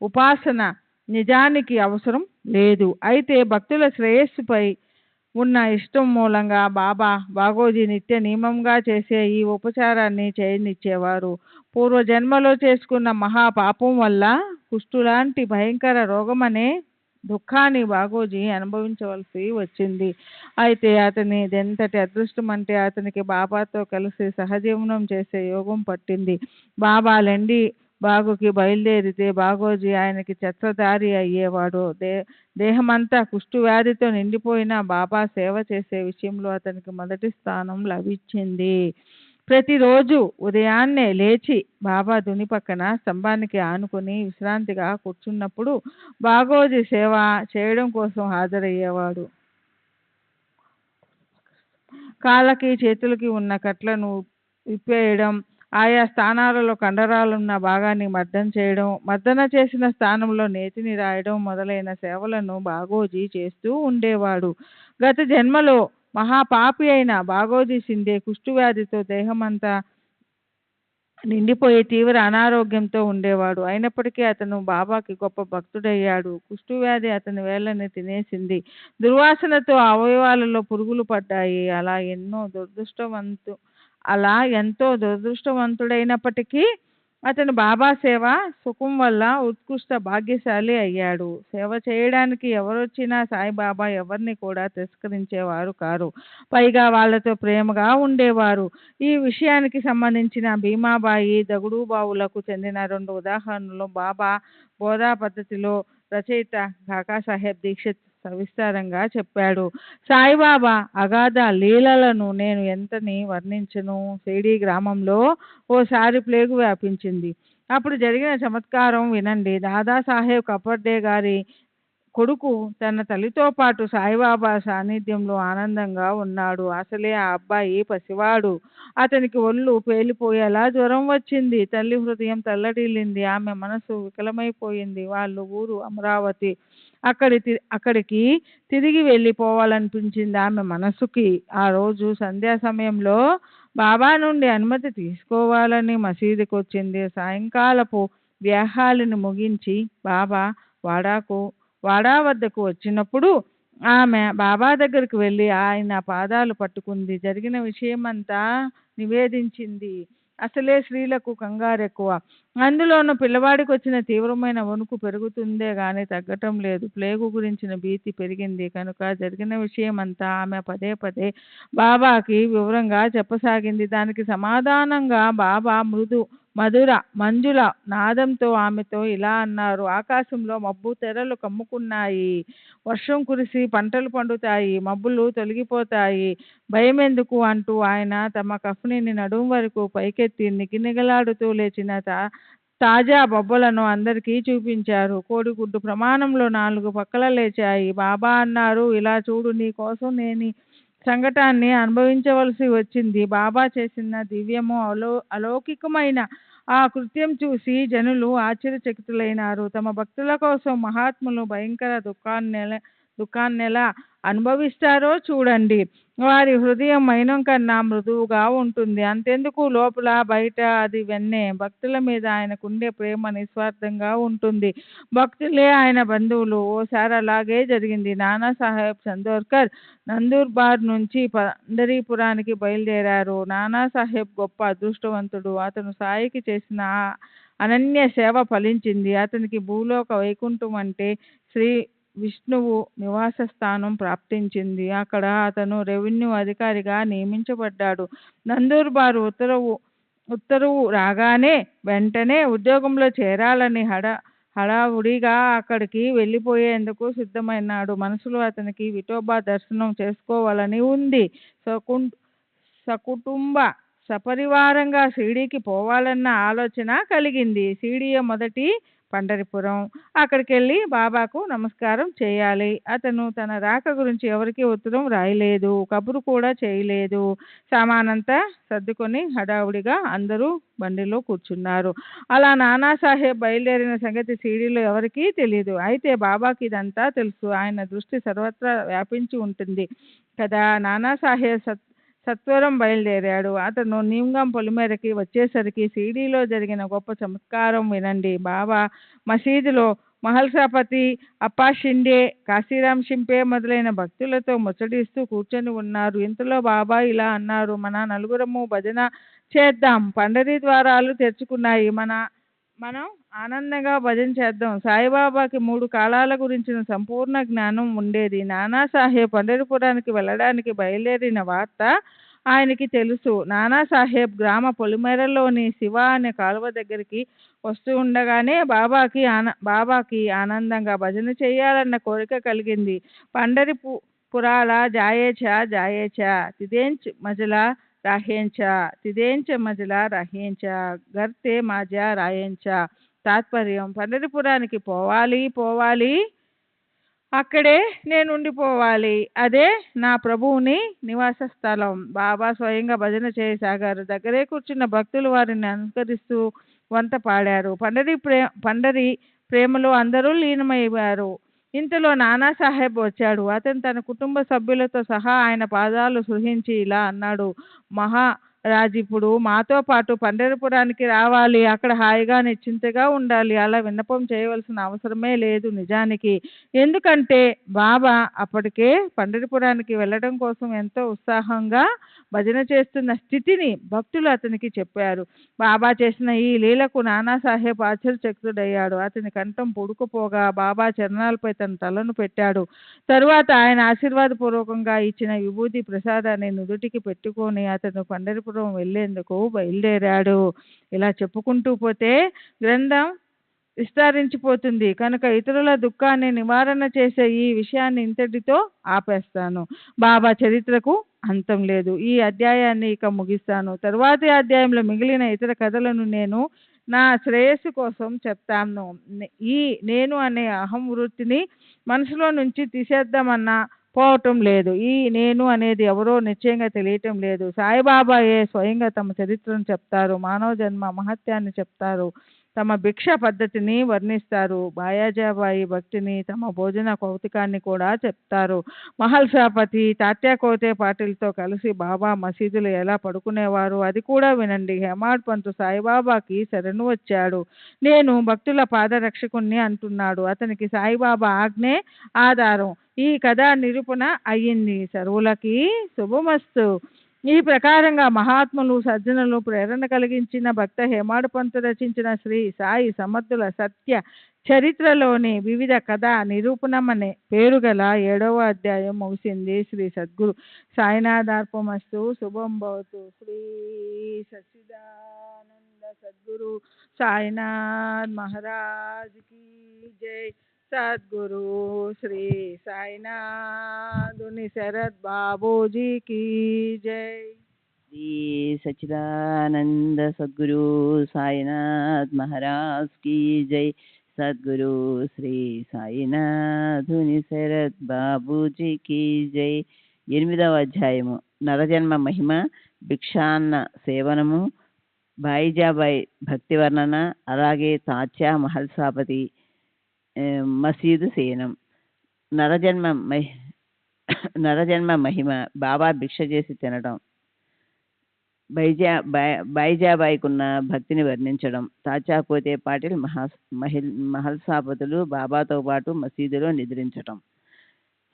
ఉపాసన నిజానికి అవసరం లేదు. అయితే భక్తుల శ్రేయస్సుపై ఉన్న ఇష్టం మూలంగా బాబా బాగోజీ నిత్య నియమంగా చేసే ఈ ఉపచారాన్ని చేయనిచ్చేవారు. పూర్వజన్మలో చేసుకున్న మహాపాపం వల్ల కుష్ఠులాంటి భయంకర రోగమనే దుఃఖాన్ని బాగోజీ అనుభవించవలసి వచ్చింది. అయితే అతని ఎంతటి అదృష్టం అంటే అతనికి బాబాతో కలిసి సహజీవనం చేసే యోగం పట్టింది. బాబా లెండి బాగుకి బయలుదేరితే బాగోజీ ఆయనకి ఛత్రధారి అయ్యేవాడు. దేహమంతా కుష్ఠవ్యాధితో నిండిపోయిన బాబా సేవ చేసే విషయంలో అతనికి మొదటి స్థానం లభించింది. ప్రతిరోజు ఉదయాన్నే లేచి బాబా దుని పక్కన స్తంభానికి ఆనుకొని విశ్రాంతిగా కూర్చున్నప్పుడు బాగోజీ సేవ చేయడం కోసం హాజరయ్యేవాడు. కాళ్ళకి చేతులకి ఉన్న కట్లను విప్పేయడం, ఆయా స్థానాలలో కండరాలున్న భాగాన్ని మర్దన చేయడం, మర్దన చేసిన స్థానంలో నేతిని రాయడం మొదలైన సేవలను బాగోజీ చేస్తూ ఉండేవాడు. గత జన్మలో మహాపాపి అయిన బాగోజీ సిండే కుష్ఠవ్యాధితో దేహమంతా నిండిపోయి తీవ్ర అనారోగ్యంతో ఉండేవాడు. అయినప్పటికీ అతను బాబాకి గొప్ప భక్తుడయ్యాడు. కుష్ఠవ్యాధి అతని వేళ్ళని తినేసింది. దుర్వాసనతో అవయవాలలో పురుగులు పడ్డాయి. ఎంతో దురదృష్టవంతుడైనప్పటికీ అతను బాబా సేవ సుఖం వల్ల ఉత్కృష్ట భాగ్యశాలి అయ్యాడు. సేవ చేయడానికి ఎవరొచ్చినా సాయిబాబా ఎవరిని కూడా తిరస్కరించేవారు కారు. పైగా వాళ్ళతో ప్రేమగా ఉండేవారు. ఈ విషయానికి సంబంధించిన భీమాబాయి, దగుడుబావులకు చెందిన 2 ఉదాహరణలు బాబా బోధా పద్ధతిలో రచయిత కాకాసాహెబ్ దీక్షిత్ సవిస్తారంగా చెప్పాడు. సాయిబాబా అగాధ లీలలను నేను ఎంతని వర్ణించను. షిరిడీ గ్రామంలో ఓసారి ప్లేగు వ్యాపించింది. అప్పుడు జరిగిన చమత్కారం వినండి. దాదాసాహెబ్ కపర్డే గారి కొడుకు తన తల్లితో పాటు సాయిబాబా సాన్నిధ్యంలో ఆనందంగా ఉన్నాడు. అసలే ఆ అబ్బాయి పసివాడు. అతనికి ఒళ్ళు పేలిపోయేలా జ్వరం వచ్చింది. తల్లి హృదయం తల్లడిల్లింది. ఆమె మనసు వికలమైపోయింది. వాళ్ళు ఊరు అమరావతి. అక్కడికి తిరిగి వెళ్ళిపోవాలనిపించింది ఆమె మనసుకి. ఆ రోజు సంధ్యా సమయంలో బాబా నుండి అనుమతి తీసుకోవాలని మసీదుకి వచ్చింది. సాయంకాలపు వ్యాహాలను ముగించి బాబా వాడా వద్దకు వచ్చినప్పుడు ఆమె బాబా దగ్గరికి వెళ్ళి ఆయన పాదాలు పట్టుకుంది. జరిగిన విషయమంతా నివేదించింది. అసలే స్త్రీలకు కంగారు ఎక్కువ. అందులోనూ పిల్లవాడికి వచ్చిన తీవ్రమైన వణుకు పెరుగుతుందే గాని తగ్గటం లేదు. ప్లేగు గురించిన భీతి పెరిగింది కనుక జరిగిన విషయమంతా ఆమె పదే బాబాకి వివరంగా చెప్పసాగింది. దానికి సమాధానంగా బాబా మధుర మంజుల నాదంతో ఆమెతో ఇలా అన్నారు. ఆకాశంలో మబ్బు తెరలు కమ్ముకున్నాయి. వర్షం కురిసి పంటలు పండుతాయి. మబ్బులు తొలగిపోతాయి. భయమెందుకు అంటూ ఆయన తమ కఫ్నీని నడుం వరకు పైకెత్తి నిగనిగలాడుతూ లేచిన తాజా బొబ్బలను అందరికీ చూపించారు. కోడిగుడ్డు ప్రమాణంలో 4 పక్కల లేచాయి. బాబా అన్నారు, ఇలా చూడు, నీ కోసం నేను సంఘటాన్ని అనుభవించవలసి వచ్చింది. బాబా చేసిన దివ్యము అలౌకికమైన ఆ కృత్యం చూసి జనులు ఆశ్చర్యచకితులైనారు. తమ భక్తుల కోసం మహాత్ములు భయంకర దుఃఖాన్నెలా అనుభవిస్తారో చూడండి. వారి హృదయం మైనం కన్నా మృదువుగా ఉంటుంది. అంతెందుకు, లోపల బయట అది వెన్నే. భక్తుల మీద ఆయనకుండే ప్రేమ నిస్వార్థంగా ఉంటుంది. భక్తులే ఆయన బంధువులు. ఓసారి అలాగే జరిగింది. నానాసాహెబ్ చందోర్కర్ నందూర్బార్ నుంచి పండరీపురానికి బయలుదేరారు. నానాసాహెబ్ గొప్ప అదృష్టవంతుడు. అతను సాయికి చేసిన అనన్య సేవ ఫలించింది. అతనికి భూలోక వైకుంఠం అంటే శ్రీ విష్ణువు నివాస స్థానం ప్రాప్తించింది. అక్కడ అతను రెవెన్యూ అధికారిగా నియమించబడ్డాడు. నందూర్బారు ఉత్తరువు రాగానే వెంటనే ఉద్యోగంలో చేరాలని హడావుడిగా అక్కడికి వెళ్ళిపోయేందుకు సిద్ధమైనాడు. మనసులో అతనికి విఠోబా దర్శనం చేసుకోవాలని ఉంది. సకుటుంబ సపరివారంగా షిరిడీకి పోవాలన్న ఆలోచన కలిగింది. షిరిడీయే మొదటి పండరిపురం. అక్కడికి వెళ్ళి బాబాకు నమస్కారం చేయాలి. అతను తన రాక గురించి ఎవరికీ ఉత్తరం రాయలేదు, కబురు కూడా చేయలేదు. సామానంతా సర్దుకొని హడావుడిగా అందరూ బండిలో కూర్చున్నారు. అలా నానాసాహెబ్ బయలుదేరిన సంగతి షిరిడీలో ఎవరికీ తెలియదు. అయితే బాబాకి ఇదంతా తెలుసు. ఆయన దృష్టి సర్వత్రా వ్యాపించి ఉంటుంది కదా. నానాసాహెబ్ సత్వరం బయలుదేరాడు. అతను నింగం పొలిమేరకి వచ్చేసరికి షిరిడీలో జరిగిన గొప్ప చమత్కారం వినండి. బాబా మసీదులో మహల్సాపతి, అప్పా షిండే, కాశీరాం షింపే మొదలైన భక్తులతో ముచ్చటిస్తూ కూర్చొని ఉన్నారు. ఇంతలో బాబా ఇలా అన్నారు, మన నలుగురము భజన చేద్దాం. పండరీ ద్వారాలు తెరుచుకున్నాయి. మనం ఆనందంగా భజన చేద్దాం. సాయిబాబాకి 3 కాలాల గురించిన సంపూర్ణ జ్ఞానం ఉండేది. నానాసాహెబ్ పండరిపురానికి వెళ్ళడానికి బయలుదేరిన వార్త ఆయనకి తెలుసు. నానాసాహెబ్ గ్రామ పొలిమేరలోని శివ అనే కాలువ దగ్గరికి వస్తూ ఉండగానే బాబాకి ఆనందంగా భజన చేయాలన్న కోరిక కలిగింది. పురాల జాయేచా జాయేచా తిదేంచ్ మజలా రాహేంచా గర్తే మాజా రాయేంచా. తాత్పర్యం, పండరిపురానికి పోవాలి, అక్కడే నేను ఉండిపోవాలి. అదే నా ప్రభువుని నివాస స్థలం. బాబా స్వయంగా భజన చేయసాగారు. దగ్గరే కూర్చున్న భక్తులు వారిని అనుకరిస్తూ వంత పాడారు. పండరి ప్రేమలో అందరూ లీనమయ్యారు. ఇంతలో నానాసాహెబ్ వచ్చాడు. అతను తన కుటుంబ సభ్యులతో సహా ఆయన పాదాలు సృహించి ఇలా అన్నాడు, మహారాజ్ ఇప్పుడు మాతో పాటు పండరిపురానికి రావాలి. అక్కడ హాయిగా నిశ్చింతగా ఉండాలి. అలా విన్నపం చేయవలసిన అవసరమే లేదు నిజానికి. ఎందుకంటే బాబా అప్పటికే పండరిపురానికి వెళ్ళడం కోసం ఎంతో ఉత్సాహంగా భజన చేస్తున్న స్థితిని భక్తులు అతనికి చెప్పారు. బాబా చేసిన ఈ లీలకు నానాసాహెబ్ ఆశ్చర్యచకితుడయ్యాడు. అతని కంఠం పొడుకుపోగా బాబా చరణాలపై తన తలను పెట్టాడు. తరువాత ఆయన ఆశీర్వాదపూర్వకంగా ఇచ్చిన విభూతి ప్రసాదాన్ని నుదుటికి పెట్టుకొని అతను పండరిపురం వెళ్లేందుకు బయలుదేరాడు. ఇలా చెప్పుకుంటూ పోతే గ్రంథం విస్తరించిపోతుంది కనుక ఇతరుల దుఃఖాన్ని నివారణ చేసే ఈ విషయాన్ని ఇంతటితో ఆపేస్తాను. బాబా చరిత్రకు అంతం లేదు. ఈ అధ్యాయాన్ని ఇక ముగిస్తాను. తరువాతి అధ్యాయంలో మిగిలిన ఇతర కథలను నేను నా శ్రేయస్సు కోసం చెప్తాను. ఈ నేను అనే అహం వృత్తిని మనసులో నుంచి తీసేద్దామన్నా పోవటం లేదు. ఈ నేను అనేది ఎవరో నిశ్చయంగా తెలియటం లేదు. సాయిబాబాయే స్వయంగా తమ చరిత్రను చెప్తారు. మానవ జన్మ మహత్యాన్ని చెప్తారు. తమ భిక్ష పద్ధతిని వర్ణిస్తారు. బాయాజాబాయి భక్తిని, తమ భోజన కౌతికాన్ని కూడా చెప్తారు. మహల్సాపతి తాత్యాకోతే పాటిల్తో కలిసి బాబా మసీదులో ఎలా పడుకునేవారు అది కూడా వినండి. హేమాడ్ పంతు సాయిబాబాకి శరణు వచ్చాడు. నేను భక్తుల పాదరక్షకుణ్ణి అంటున్నాడు. అతనికి సాయిబాబా ఆజ్ఞే ఆధారం. ఈ కథ నిరూపణ అయ్యింది. సర్వులకి శుభమస్తు. ఈ ప్రకారంగా మహాత్ములు సజ్జనులు ప్రేరణ కలిగించిన భక్త హేమాడ్ పంతు రచించిన శ్రీ సాయి సమర్థుల సత్య చరిత్రలోని వివిధ కథా నిరూపణమనే పేరు గల 7వ అధ్యాయం ముగిసింది. శ్రీ సద్గురు సాయినాథార్పమస్తు. శుభం భవతు. శ్రీ సచ్చిదానంద సద్గురు సాయినాథ్ మహారాజ్ की जय. सद्गुरु श्री साईनाथ शरद बाबू जी की जय. श्री सच्चिदानंद सद्गुरु साईनाथ महाराज की जय. सद्गुरु श्री साईनाथ शरद बाबूजी की जय. 8వ అధ్యాయము నరజన్మ మహిమ భిక్షాన్న సేవనము భాయిజాబాయి భక్తి వర్ణన, అలాగే తాత్యా మహల్సాపతి మసీదు శయనం, నరజన్మ నరజన్మ మహిమ, బాబా భిక్ష చేసి తినడం, బైజాబాయికున్న భక్తిని వర్ణించడం, తాచా కోతే పాటిల్ మహల్సాపతులు బాబాతో పాటు మసీదులో నిద్రించటం.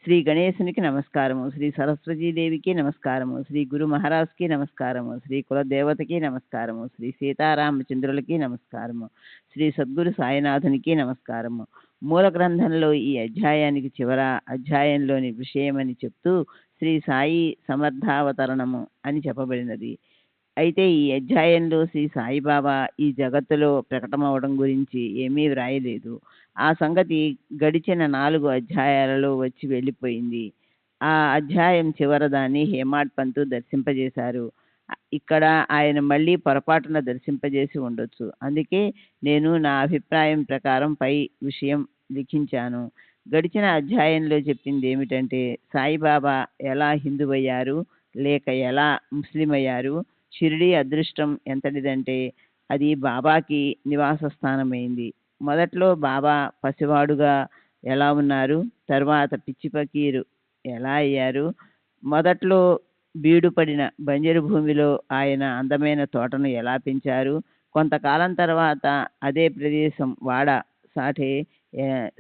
శ్రీ గణేశునికి నమస్కారము, శ్రీ సరస్వతీదేవికి నమస్కారము, శ్రీ గురు మహారాజ్కి నమస్కారము, శ్రీ కులదేవతకి నమస్కారము, శ్రీ సీతారామచంద్రులకి నమస్కారము, శ్రీ సద్గురు సాయినాథునికి నమస్కారము. మూల గ్రంథంలో ఈ అధ్యాయానికి చివర అధ్యాయంలోని విషయమని చెప్తూ శ్రీ సాయి సమర్థావతరణము అని చెప్పబడినది. అయితే ఈ అధ్యాయంలో శ్రీ సాయిబాబా ఈ జగత్తులో ప్రకటమవడం గురించి ఏమీ వ్రాయలేదు. ఆ సంగతి గడిచిన 4 అధ్యాయాలలో వచ్చి వెళ్ళిపోయింది. ఆ అధ్యాయం చివర దాన్ని హేమాడ్ పంతు దర్శింపజేశారు. ఇక్కడ ఆయన మళ్ళీ పొరపాటున దర్శింపజేసి ఉండొచ్చు. అందుకే నేను నా అభిప్రాయం ప్రకారం పై విషయం లిఖించాను. గడిచిన అధ్యాయంలో చెప్పింది ఏమిటంటే, సాయిబాబా ఎలా హిందువయ్యారు లేక ఎలా ముస్లిం అయ్యారు. షిరిడీ అదృష్టం ఎంతటిదంటే అది బాబాకి నివాస స్థానమైంది. మొదట్లో బాబా పసివాడుగా ఎలా ఉన్నారు, తర్వాత పిచ్చి ఫకీరు ఎలా అయ్యారు. మొదట్లో బీడుపడిన బంజరు భూమిలో ఆయన అందమైన తోటను ఎలా పెంచారు. కొంతకాలం తర్వాత అదే ప్రదేశం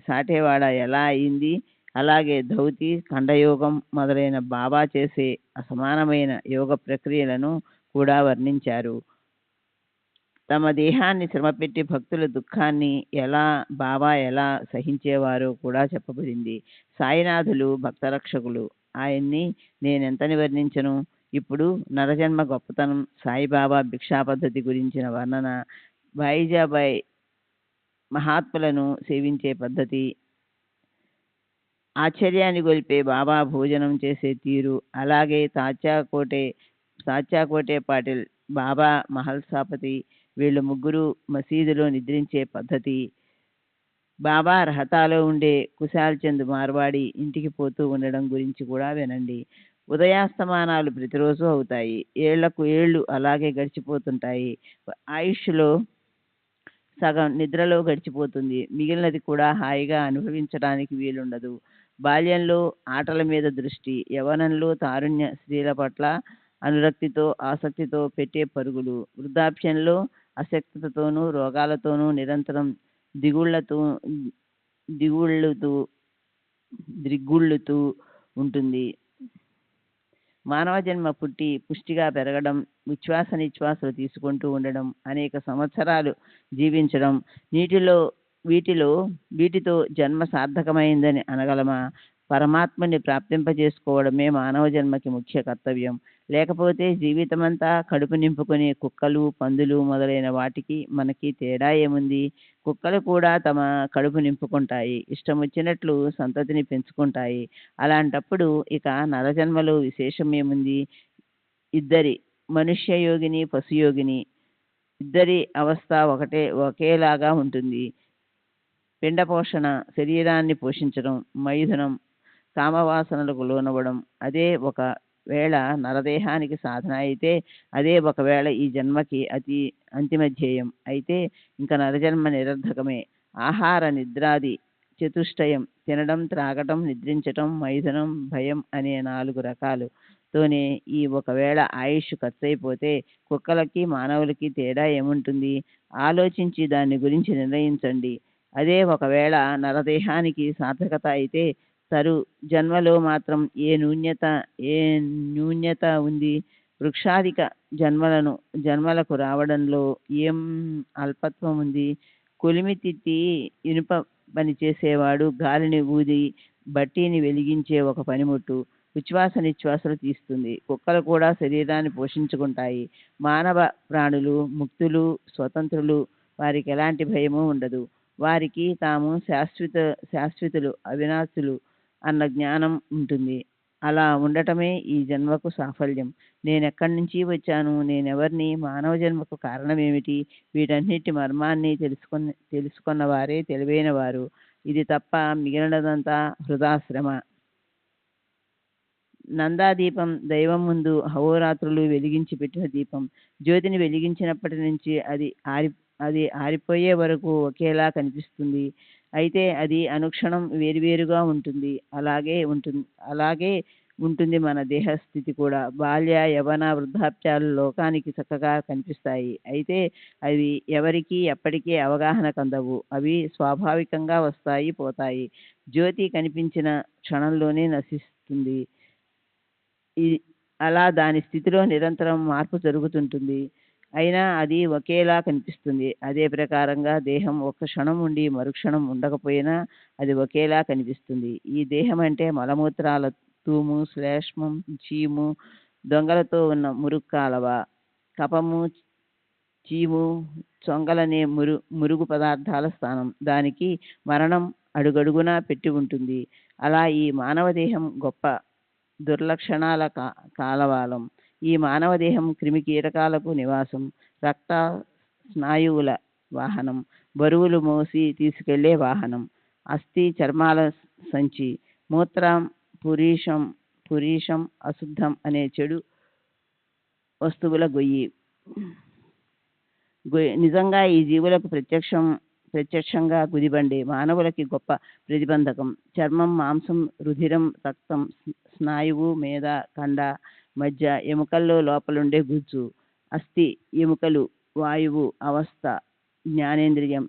సాఠేవాడ ఎలా అయింది. అలాగే ధౌతి, ఖండయోగం మొదలైన బాబా చేసే అసమానమైన యోగ ప్రక్రియలను కూడా వర్ణించారు. తమ దేహాన్ని శ్రమపెట్టి భక్తుల దుఃఖాన్ని బాబా ఎలా సహించేవారో కూడా చెప్పబడింది. సాయినాథులు భక్తరక్షకులు, ఆయన్ని నేనెంతని వర్ణించను. ఇప్పుడు నరజన్మ గొప్పతనం, సాయిబాబా భిక్షా పద్ధతి గురించిన వర్ణన, భాయిజాబాయి మహాత్ములను సేవించే పద్ధతి, ఆశ్చర్యాన్ని గొలిపే బాబా భోజనం చేసే తీరు, అలాగే తాత్యా కోటే పాటిల్, బాబా మహల్సాపతి వీళ్ళు ముగ్గురు మసీదులో నిద్రించే పద్ధతి, బాబా రహతాలో ఉండే కుశాల్ చంద్ మార్వాడి ఇంటికి పోతూ ఉండడం గురించి కూడా వినండి. ఉదయాస్తమానాలు ప్రతిరోజు అవుతాయి. ఏళ్లకు ఏళ్ళు అలాగే గడిచిపోతుంటాయి. ఆయుష్లో సగం నిద్రలో గడిచిపోతుంది. మిగిలినది కూడా హాయిగా అనుభవించడానికి వీలుండదు. బాల్యంలో ఆటల మీద దృష్టి, యవ్వనంలో తారుణ్య స్త్రీల పట్ల అనురక్తితో ఆసక్తితో పెట్టే పరుగులు, వృద్ధాప్యంలో అశక్తతోనూ రోగాలతోనూ నిరంతరం దిగుళ్ళుతూ ఉంటుంది. మానవ జన్మ పుట్టి పుష్టిగా పెరగడం, ఉచ్ఛ్వాస నిశ్వాసలు తీసుకుంటూ ఉండడం, అనేక సంవత్సరాలు జీవించడం, వీటితో జన్మ సార్థకమైందని అనగలమా? పరమాత్మని ప్రాప్తింపజేసుకోవడమే మానవ జన్మకి ముఖ్య కర్తవ్యం. లేకపోతే జీవితమంతా కడుపు నింపుకునే కుక్కలు, పందులు మొదలైన వాటికి మనకి తేడా ఏముంది? కుక్కలు కూడా తమ కడుపు నింపుకుంటాయి, ఇష్టం వచ్చినట్లు సంతతిని పెంచుకుంటాయి. అలాంటప్పుడు ఇక నరజన్మలో విశేషం ఏముంది? ఇద్దరి మనుష్యయోగిని, పశుయోగిని ఇద్దరి అవస్థ ఒకేలాగా ఉంటుంది. పిండ పోషణ, శరీరాన్ని పోషించడం, మైథునం, కామవాసనలకు లోనవ్వడం, అదే ఒకవేళ నరదేహానికి సాధన అయితే, అదే ఒకవేళ ఈ జన్మకి అంతిమ ధ్యేయం అయితే ఇంకా నరజన్మ నిరర్ధకమే. ఆహార నిద్రాది చతుష్టయం, తినడం, త్రాగటం, నిద్రించటం, మైథునం, భయం అనే 4 రకాలతోనే ఈ ఒకవేళ ఆయుష్ ఖర్చయిపోతే కుక్కలకి మానవులకి తేడా ఏముంటుంది? ఆలోచించి దాని గురించి నిర్ణయించండి. అదే ఒకవేళ నరదేహానికి సార్థకత అయితే తరు జన్మలో మాత్రం ఏ న్యూన్యత ఉంది? వృక్షాధిక జన్మలకు రావడంలో ఏం అల్పత్వం ఉంది? కొలిమి తిత్తి ఇనుప పని చేసేవాడు గాలిని ఊది బట్టీని వెలిగించే ఒక పనిముట్టు ఉచ్ఛ్వాస నిశ్వాసలు తీస్తుంది. కుక్కలు కూడా శరీరాన్ని పోషించుకుంటాయి. మానవ ప్రాణులు ముక్తులు, స్వతంత్రులు. వారికి ఎలాంటి భయమూ ఉండదు. వారికి తాము శాశ్వతులు, అవినాశులు అన్న జ్ఞానం ఉంటుంది. అలా ఉండటమే ఈ జన్మకు సాఫల్యం. నేనెక్కడి నుంచి వచ్చాను, నేనెవరిని, మానవ జన్మకు కారణమేమిటి? వీటన్నిటి మర్మాన్ని తెలుసుకున్న వారే తెలివైన వారు. ఇది తప్ప మిగిలినదంతా వృధా శ్రమ. నందాదీపం దైవం ముందు హోరాత్రులు వెలిగించి పెట్టిన దీపం. జ్యోతిని వెలిగించినప్పటి నుంచి అది ఆరిపోయే వరకు ఒకేలా కనిపిస్తుంది. అయితే అది అనుక్షణం వేరువేరుగా ఉంటుంది. అలాగే ఉంటుంది మన దేహస్థితి కూడా. బాల్య యవన వృద్ధాప్యాలు లోకానికి చక్కగా కనిపిస్తాయి. అయితే అవి ఎవరికి ఎప్పటికీ అవగాహన కందవు. అవి స్వాభావికంగా వస్తాయి, పోతాయి. జ్యోతి కనిపించిన క్షణంలోనే నశిస్తుంది. అలా దాని స్థితిలో నిరంతరం మార్పు జరుగుతుంటుంది. అయినా అది ఒకేలా కనిపిస్తుంది. అదే ప్రకారంగా దేహం ఒక్క క్షణం ఉండి మరుక్షణం ఉండకపోయినా అది ఒకేలా కనిపిస్తుంది. ఈ దేహం అంటే మలమూత్రాల తూము, శ్లేష్మం, చీము, దొంగలతో ఉన్న మురుగు కాలవ, కపము, చీము, చొంగలనే మురుగు పదార్థాల స్థానం. దానికి మరణం అడుగడుగునా పెట్టి ఉంటుంది. అలా ఈ మానవ దేహం గొప్ప దుర్లక్షణాల కాలవాలం. ఈ మానవ దేహం క్రిమి కీటకాలకు నివాసం, రక్త స్నాయువుల వాహనం, బరువులు మోసి తీసుకెళ్లే వాహనం, అస్థి చర్మాల సంచి, మూత్రం, పురీషం, అశుద్ధం అనే చెడు వస్తువుల గొయ్యి. నిజంగా ఈ జీవులకు ప్రత్యక్షంగా గుదిబండి, మానవులకి గొప్ప ప్రతిబంధకం. చర్మం, మాంసం, రుధిరం, రక్తం, స్నాయువు, మేద, కండ, మధ్య, ఎముకల్లో లోపలుండే గుజ్జు, అస్థి, ఎముకలు, వాయువు, అవస్థ, జ్ఞానేంద్రియం,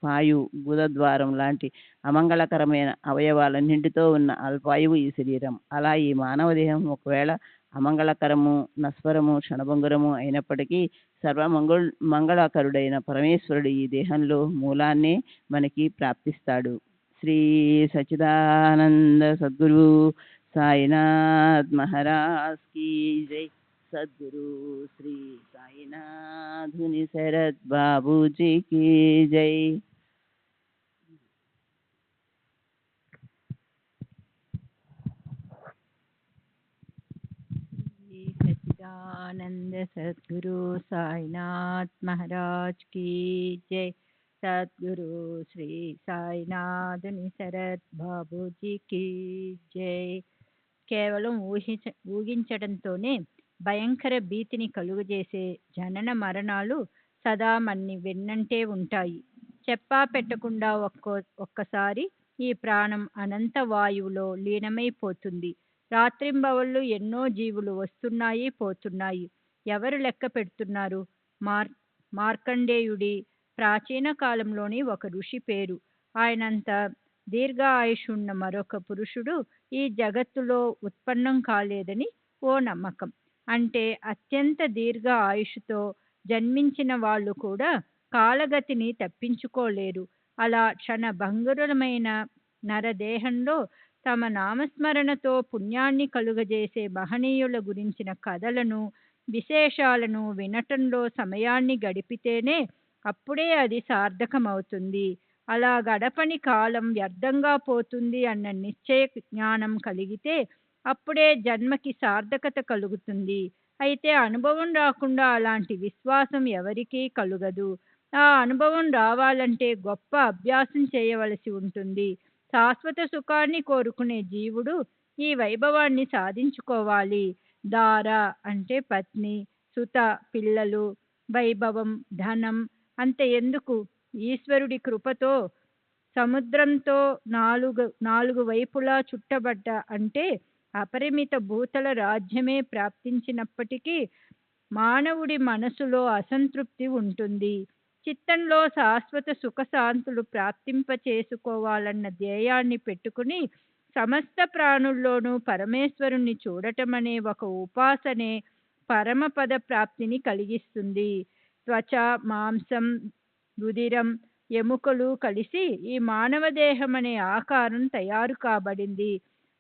పాయు, గుదద్వారం లాంటి అమంగళకరమైన అవయవాలన్నింటితో ఉన్న అల్పాయువు ఈ శరీరం. అలా ఈ మానవ దేహం ఒకవేళ అమంగళకరము, నస్వరము, క్షణభంగురము అయినప్పటికీ మంగళకరుడైన పరమేశ్వరుడు ఈ దేహంలో మూలాన్నే మనకి ప్రాప్తిస్తాడు. శ్రీ సచ్చిదానంద సద్గురు సాయినాథ్ మహారాజ్ కీ జై. సద్గురు శ్రీ సాయినాథుని శరత్ బాబూజీ కీ జై. सच्चिदानंद सद्गुरु साईनाथ महाराज की जय. सद्गुरु श्री साईनाथ शरత్ బాబూజీ की जय. కేవలం ఊహించడంతోనే భయంకర భీతిని కలుగజేసే జనన మరణాలు సదా మన్ని వెన్నంటే ఉంటాయి. చెప్పా పెట్టకుండా ఒక్కసారి ఈ ప్రాణం అనంత వాయువులో లీనమైపోతుంది. రాత్రింబవళ్ళు ఎన్నో జీవులు వస్తున్నాయి, పోతున్నాయి. ఎవరు లెక్క పెడుతున్నారు? మార్కండేయుడి ప్రాచీన కాలంలోని ఒక ఋషి పేరు. ఆయనంత దీర్ఘ ఆయుషున్న మరొక పురుషుడు ఈ జగత్తులో ఉత్పన్నం కాలేదని ఓ నమ్మకం. అంటే అత్యంత దీర్ఘ ఆయుషుతో జన్మించిన వాళ్ళు కూడా కాలగతిని తప్పించుకోలేరు. అలా క్షణభంగురమైన నరదేహంలో తమ నామస్మరణతో పుణ్యాన్ని కలుగజేసే మహనీయుల గురించిన కథలను, విశేషాలను వినటంలో సమయాన్ని గడిపితేనే అప్పుడే అది సార్థకమవుతుంది. అలా గడపని కాలం వ్యర్థంగా పోతుంది అన్న నిశ్చయ జ్ఞానం కలిగితే అప్పుడే జన్మకి సార్థకత కలుగుతుంది. అయితే అనుభవం రాకుండా అలాంటి విశ్వాసం ఎవరికీ కలుగదు. ఆ అనుభవం రావాలంటే గొప్ప అభ్యాసం చేయవలసి ఉంటుంది. శాశ్వత సుఖాన్ని కోరుకునే జీవుడు ఈ వైభవాన్ని సాధించుకోవాలి. దార అంటే పత్ని, సుత పిల్లలు, వైభవం ధనం అంత ఎందుకు, ఈశ్వరుడి కృపతో సముద్రంతో నాలుగు వైపులా చుట్టబడ్డ అంటే అపరిమిత భూతల రాజ్యమే ప్రాప్తించినప్పటికీ మానవుడి మనసులో అసంతృప్తి ఉంటుంది. చిత్తంలో శాశ్వత సుఖశాంతులు ప్రాప్తింపచేసుకోవాలన్న ధ్యేయాన్ని పెట్టుకుని సమస్త ప్రాణుల్లోనూ పరమేశ్వరుణ్ణి చూడటమనే ఒక ఉపాసనే పరమపద ప్రాప్తిని కలిగిస్తుంది. త్వచ, మాంసం, రుధిరం, ఎముకలు కలిసి ఈ మానవ దేహం అనే ఆకారం తయారు కాబడింది.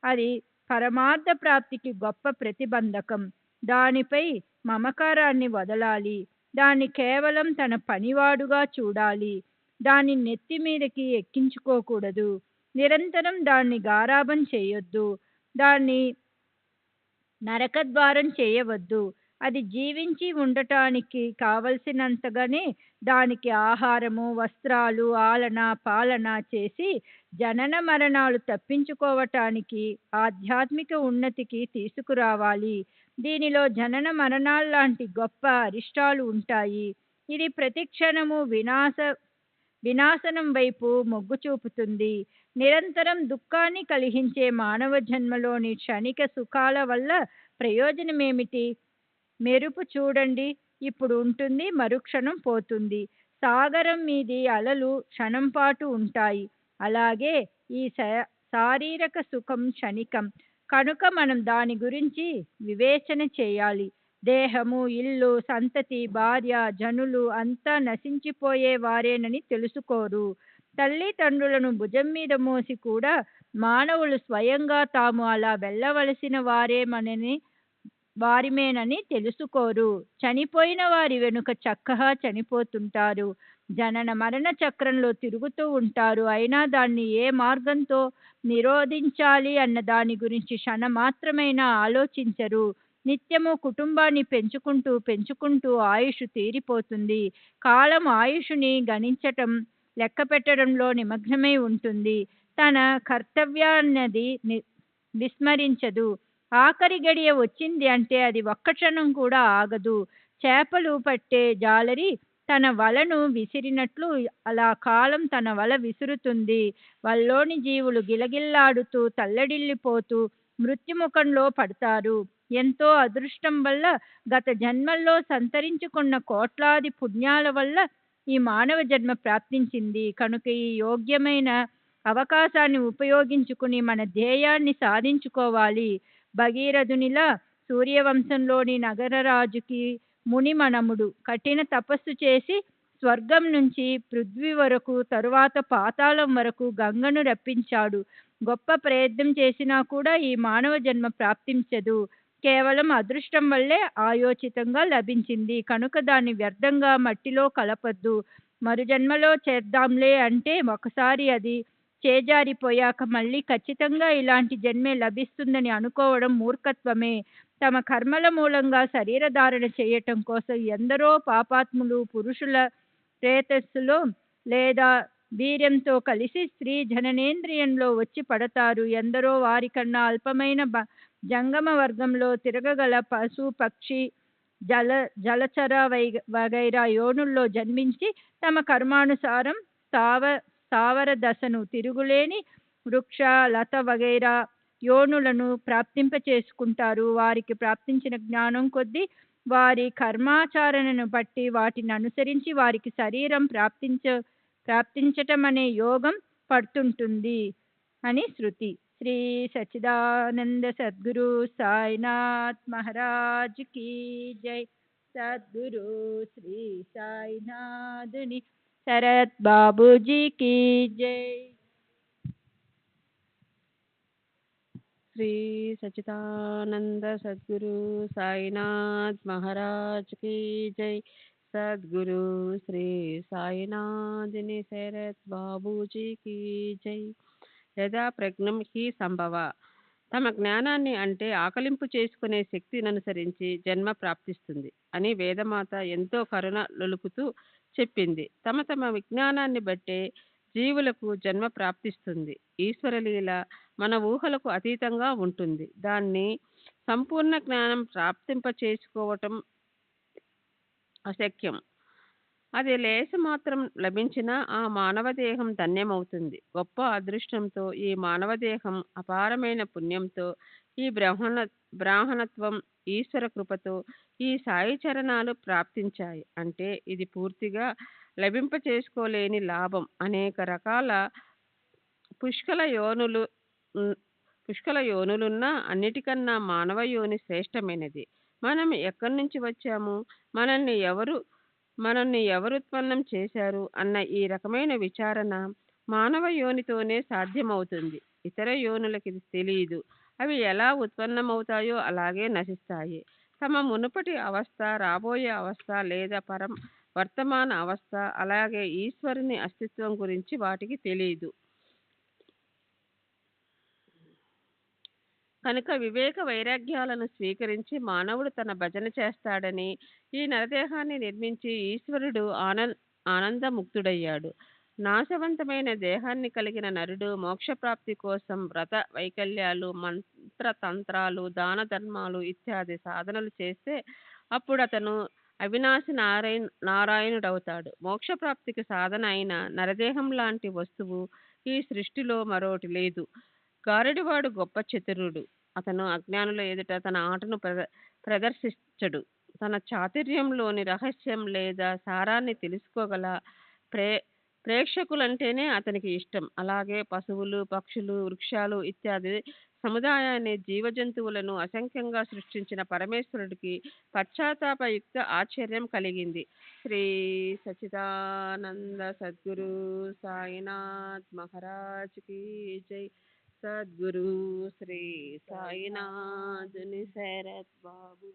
అది పరమార్థ ప్రాప్తికి గొప్ప ప్రతిబంధకం. దానిపై మమకారాన్ని వదలాలి. దాన్ని కేవలం తన పనివాడుగా చూడాలి. దాన్ని నెత్తి మీదకి ఎక్కించుకోకూడదు. నిరంతరం దాన్ని గారాబం చేయొద్దు. దాన్ని నరకద్వారం చేయవద్దు. అది జీవించి ఉండటానికి కావలసినంతగానే దానికి ఆహారము, వస్త్రాలు, ఆలన, పాలన చేసి జనన మరణాలు తప్పించుకోవటానికి ఆధ్యాత్మిక ఉన్నతికి తీసుకురావాలి. దీనిలో జనన మరణాల్లాంటి గొప్ప అరిష్టాలు ఉంటాయి. ఇది ప్రతి క్షణము వినాశనం వైపు మొగ్గు చూపుతుంది. నిరంతరం దుఃఖాన్ని కలిగించే మానవ జన్మలోని క్షణిక సుఖాల వల్ల ప్రయోజనమేమిటి? మెరుపు చూడండి, ఇప్పుడు ఉంటుంది, మరుక్షణం పోతుంది. సాగరం మీది అలలు క్షణం పాటు ఉంటాయి. అలాగే ఈ శారీరక సుఖం క్షణికం. కనుక మనం దాని గురించి వివేచన చేయాలి. దేహము, ఇల్లు, సంతతి, భార్య, జనులు అంతా నశించిపోయే వారేనని తెలుసుకోరు. తల్లిదండ్రులను భుజం మీద మోసి కూడా మానవులు స్వయంగా తాము అలా వెళ్ళవలసిన వారిమేనని తెలుసుకోరు. చనిపోయిన వారి వెనుక చక్కగా చనిపోతుంటారు. జనన మరణ చక్రంలో తిరుగుతూ ఉంటారు. అయినా దాన్ని ఏ మార్గంతో నిరోధించాలి అన్న దాని గురించి క్షణమాత్రమైనా ఆలోచించరు. నిత్యము కుటుంబాన్ని పెంచుకుంటూ ఆయుష్ తీరిపోతుంది. కాలం ఆయుషుని గణించటం, లెక్క పెట్టడంలో నిమగ్నమై ఉంటుంది. తన కర్తవ్యాన్నది విస్మరించదు. ఆఖరి గడియ వచ్చింది అంటే అది ఒక్క క్షణం కూడా ఆగదు. చేపలు పట్టే జాలరి తన వలను విసిరినట్లు అలా కాలం తన వల విసురుతుంది. వల్లోని జీవులు గిలగిల్లాడుతూ తల్లడిల్లిపోతూ మృత్యుముఖంలో పడతారు. ఎంతో అదృష్టం వల్ల గత జన్మల్లో సంతరించుకున్న కోట్లాది పుణ్యాల వల్ల ఈ మానవ జన్మ ప్రాప్తించింది. కనుక ఈ యోగ్యమైన అవకాశాన్ని ఉపయోగించుకుని మన ధ్యేయాన్ని సాధించుకోవాలి. భగీరథునిలా సూర్యవంశంలోని నగరరాజుకి మునిమనముడు కఠిన తపస్సు చేసి స్వర్గం నుంచి పృథ్వీ వరకు, తరువాత పాతాళం వరకు గంగను రప్పించాడు. గొప్ప ప్రయత్నం చేసినా కూడా ఈ మానవ జన్మ ప్రాప్తించదు. కేవలం అదృష్టం వల్లే ఆయోచితంగా లభించింది. కనుక దాన్ని వ్యర్థంగా మట్టిలో కలపద్దు. మరు జన్మలో చేద్దాంలే అంటే ఒకసారి అది చేజారిపోయాక మళ్ళీ ఖచ్చితంగా ఇలాంటి జన్మే లభిస్తుందని అనుకోవడం మూర్ఖత్వమే. తమ కర్మల మూలంగా శరీరధారణ చేయటం కోసం ఎందరో పాపాత్ములు పురుషుల ప్రేతస్సులో లేదా వీర్యంతో కలిసి స్త్రీ జననేంద్రియంలో వచ్చి పడతారు. ఎందరో వారికన్నా అల్పమైన జంగమ వర్గంలో తిరగగల పశు, పక్షి, జలచర వగైరా యోనుల్లో జన్మించి తమ కర్మానుసారం స్థావర దశను, తిరుగులేని వృక్ష, లత వగైరా యోనులను ప్రాప్తింప చేసుకుంటారు. వారికి ప్రాప్తించిన జ్ఞానం కొద్దీ వారి కర్మాచరణను బట్టి వాటిని అనుసరించి వారికి శరీరం ప్రాప్తించటం అనే యోగం పడుతుంటుంది అని శృతి. శ్రీ సచ్చిదానంద సద్గురు సాయినాథ్ మహారాజ్ కీ జై. సద్గురు శ్రీ సాయినాథుని శరత్ బాబూజీ కీ జై. శ్రీ సచ్చిదానంద సద్గురు సాయినాథ్ మహారాజ్ की जय. సద్గురు శ్రీ సాయినాథుని శరత్ బాబూజీ की जय. యథా ప్రజ్ఞం హి సంభవ. తమ జ్ఞానాన్ని అంటే ఆకలింపు చేసుకునే శక్తిని అనుసరించి జన్మ ప్రాప్తిస్తుంది అని వేదమాత ఎంతో కరుణ లొలుకుతూ చెప్పింది. తమ తమ విజ్ఞానాన్ని బట్టే జీవులకు జన్మ ప్రాప్తిస్తుంది. ఈశ్వరలీల మన ఊహలకు అతీతంగా ఉంటుంది. దాన్ని సంపూర్ణ జ్ఞానం ప్రాప్తింప చేసుకోవటం అశక్యం. అది లేశమాత్రం లభించినా ఆ మానవ దేహం ధన్యమవుతుంది. గొప్ప అదృష్టంతో ఈ మానవ దేహం, అపారమైన పుణ్యంతో ఈ బ్రాహ్మణత్వం, ఈశ్వర కృపతో ఈ సాయి చరణాలు ప్రాప్తించాయి. అంటే ఇది పూర్తిగా లభింప చేసుకోలేని లాభం. అనేక రకాల పుష్కల యోనులున్నా అన్నిటికన్నా మానవ యోని శ్రేష్టమైనది. మనం ఎక్కడి నుంచి వచ్చాము, మనల్ని ఎవరు ఉత్పన్నం చేశారు అన్న ఈ రకమైన విచారణ మానవ యోనితోనే సాధ్యమవుతుంది. ఇతర యోనులకి ఇది తెలియదు. అవి ఎలా ఉత్పన్నమవుతాయో అలాగే నశిస్తాయి. తమ మునుపటి అవస్థ, రాబోయే అవస్థ లేదా వర్తమాన అవస్థ, అలాగే ఈశ్వరుని అస్తిత్వం గురించి వాటికి తెలియదు. కనుక వివేక వైరాగ్యాలను స్వీకరించి మానవుడు తన భజన చేస్తాడని ఈ నరదేహాన్ని నిర్మించి ఈశ్వరుడు ఆనందముక్తుడయ్యాడు. నాశవంతమైన దేహాన్ని కలిగిన నరుడు మోక్షప్రాప్తి కోసం వ్రత వైకల్యాలు, మంత్రతంత్రాలు, దాన ధర్మాలు ఇత్యాది సాధనలు చేస్తే అప్పుడు అతను అవినాశి నారాయణుడవుతాడు. మోక్షప్రాప్తికి సాధన అయిన నరదేహం లాంటి వస్తువు ఈ సృష్టిలో మరోటి లేదు. గారడివాడు గొప్ప చతురుడు. అతను అజ్ఞానుల ఎదుట తన ఆటను ప్రదర్శించడు. తన చాతుర్యంలోని రహస్యం లేదా సారాన్ని తెలుసుకోగల ప్రేక్షకులంటేనే అతనికి ఇష్టం. అలాగే పశువులు, పక్షులు, వృక్షాలు ఇత్యాది సముదాయాన్ని, జీవజంతువులను అసంఖ్యంగా సృష్టించిన పరమేశ్వరుడికి పశ్చాత్తాపయుక్త ఆశ్చర్యం కలిగింది. శ్రీ సచ్చిదానంద సద్గురు సాయినాథ్ మహారాజ్ కి జై. సద్గురు శ్రీ సాయినాథుని శరత్ బాబు.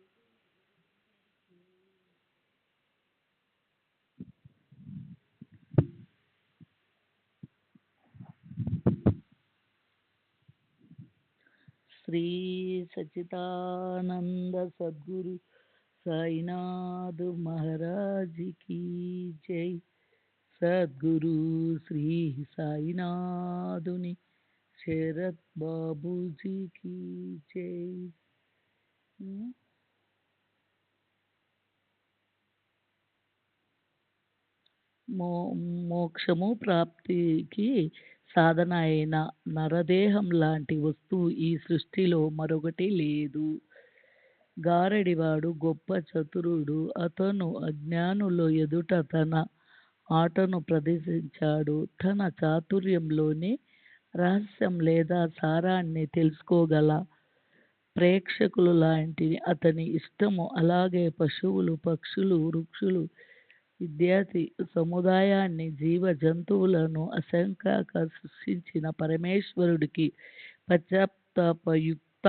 శ్రీ సచ్చిదానంద సద్గురు సాయినాథ్ మహారాజ్ की జై. సద్గురు శ్రీ సాయినాథుని శరత్ బాబూజీ की జై. మోక్షము ప్రాప్తికి సాధన అయిన నరదేహం లాంటి వస్తువు ఈ సృష్టిలో మరొకటి లేదు. గారడివాడు గొప్ప చతురుడు. అతను అజ్ఞానుల ఎదుట తన ఆటను ప్రదర్శించాడు. తన చాతుర్యంలోని రహస్యం లేదా సారాన్ని తెలుసుకోగల ప్రేక్షకులు లాంటి అతని ఇష్టము. అలాగే పశువులు, పక్షులు, వృక్షులు ఇత్యాది సముదాయాన్ని, జీవ జంతువులను అసంఖ్యంగా సృష్టించిన పరమేశ్వరుడికి పశ్చాత్తాపయుక్త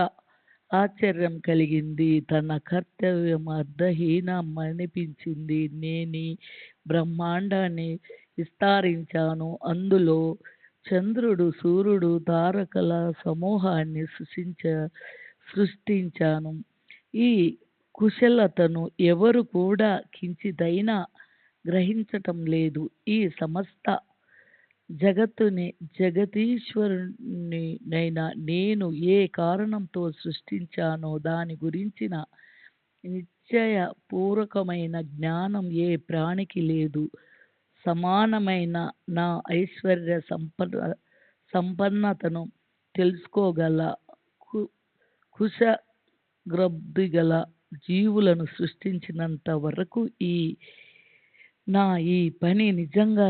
ఆశ్చర్యం కలిగింది. తన కర్తవ్యం అర్ధహీనం అనిపించింది. నేనీ బ్రహ్మాండాన్ని విస్తరించాను. అందులో చంద్రుడు, సూర్యుడు, తారకల సమూహాన్ని సృష్టించాను. ఈ కుశలతను ఎవరు కూడా కించిదైనా గ్రహించటం లేదు. ఈ సమస్త జగత్తుని జగదీశ్వరునినైన నేను ఏ కారణంతో సృష్టించానో దాని గురించిన నిశ్చయపూర్వకమైన జ్ఞానం ఏ ప్రాణికి లేదు. సమానమైన నా ఐశ్వర్య సంపన్నతను తెలుసుకోగల కుశగ్రబ్ధిగల జీవులను సృష్టించినంత వరకు నా ఈ పని నిజంగా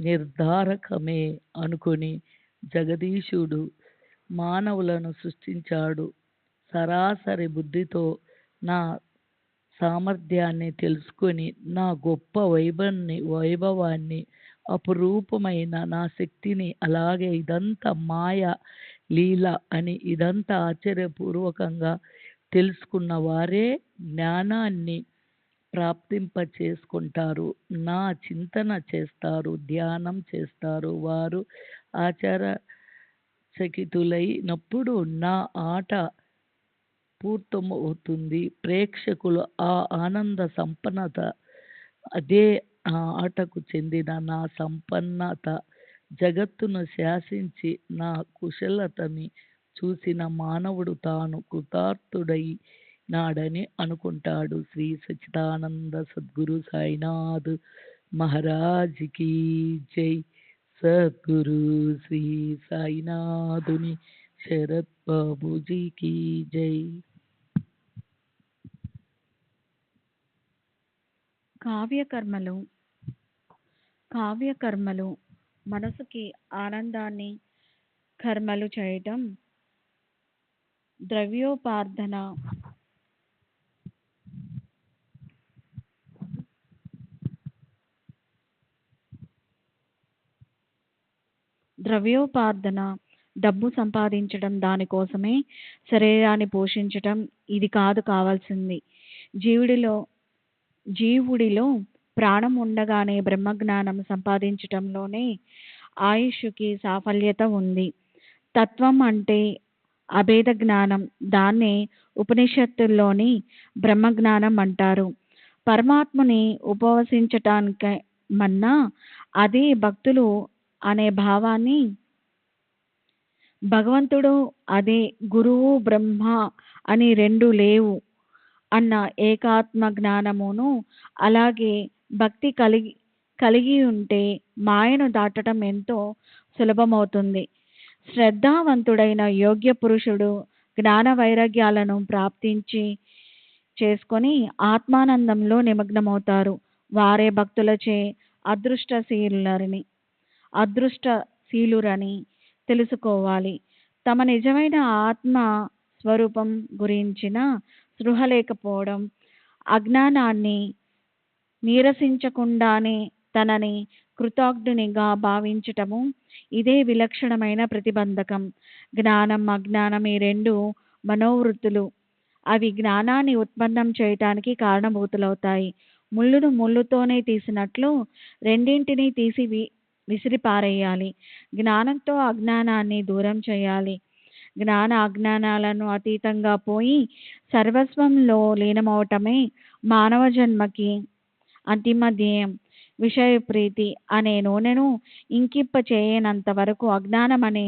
నిర్ధారకమే అనుకుని జగదీశుడు మానవులను సృష్టించాడు. సరాసరి బుద్ధితో నా సామర్థ్యాన్ని తెలుసుకొని నా గొప్ప వైభవాన్ని, అపురూపమైన నా శక్తిని, అలాగే ఇదంతా మాయ లీల అని ఇదంతా ఆశ్చర్యపూర్వకంగా తెలుసుకున్న వారే జ్ఞానాన్ని ప్రాప్తింప చేసుకుంటారు. నా చింతన చేస్తారు, ధ్యానం చేస్తారు. వారు ఆశ్చర్యచకితులైనప్పుడు నా ఆట పూర్తమవుతుంది. ప్రేక్షకులు ఆ ఆనంద సంపన్నత, అదే ఆ ఆటకు చెందిన నా సంపన్నత. జగత్తును శాసించి నా కుశలతని చూసిన మానవుడు తాను కృతార్థుడై నాడని అనుకుంటాడు. శ్రీ సచ్చిదానంద సద్గురు సాయినాథ్ మహారాజ్ की జై. సద్గురు శ్రీ సాయినాథుని శరత్ బాబూజీ की జై. కావ్యకర్మలు మనసుకి ఆనందాన్ని కర్మలు చేయటం, ద్రవ్యోపార్జన డబ్బు సంపాదించడం, దానికోసమే శరీరాన్ని పోషించటం ఇది కాదు కావాల్సింది. జీవుడిలో ప్రాణం ఉండగానే బ్రహ్మజ్ఞానం సంపాదించటంలోనే ఆయుష్కి సాఫల్యత ఉంది. తత్వం అంటే అభేద జ్ఞానం. దాన్నే ఉపనిషత్తుల్లోని బ్రహ్మజ్ఞానం అంటారు. పరమాత్మని ఉపవసించటానికి మన్నా అదే భక్తులు అనే భావాన్ని, భగవంతుడు అదే గురువు బ్రహ్మ అని రెండు లేవు అన్న ఏకాత్మ జ్ఞానమును, అలాగే భక్తి కలిగి ఉంటే మాయను దాటడం ఎంతో సులభమవుతుంది. శ్రద్ధావంతుడైన యోగ్య పురుషుడు జ్ఞాన వైరాగ్యాలను ప్రాప్తించి చేసుకొని ఆత్మానందంలో నిమగ్నమవుతారు. వారే భక్తులచే అదృష్టశీలురని తెలుసుకోవాలి. తమ నిజమైన ఆత్మ స్వరూపం గురించిన స్పృహ లేకపోవడం, అజ్ఞానాన్ని నీరసించకుండానే తనని కృతజ్ఞునిగా భావించటము, ఇదే విలక్షణమైన ప్రతిబంధకం. జ్ఞానం అజ్ఞానం ఈ రెండు మనోవృత్తులు. అవి జ్ఞానాన్ని ఉత్పన్నం చేయటానికి కారణభూతులవుతాయి. ముళ్ళును ముళ్ళుతోనే తీసినట్లు రెండింటినీ తీసి విసిరిపారేయాలి. జ్ఞానంతో అజ్ఞానాన్ని దూరం చేయాలి. జ్ఞాన అజ్ఞానాలను అతీతంగా పోయి సర్వస్వంలో లీనమవటమే మానవ జన్మకి అంతిమ ధ్యేయం. విషయ ప్రీతి అనే నూనెను ఇంకింప చేయనంత వరకు, అజ్ఞానం అనే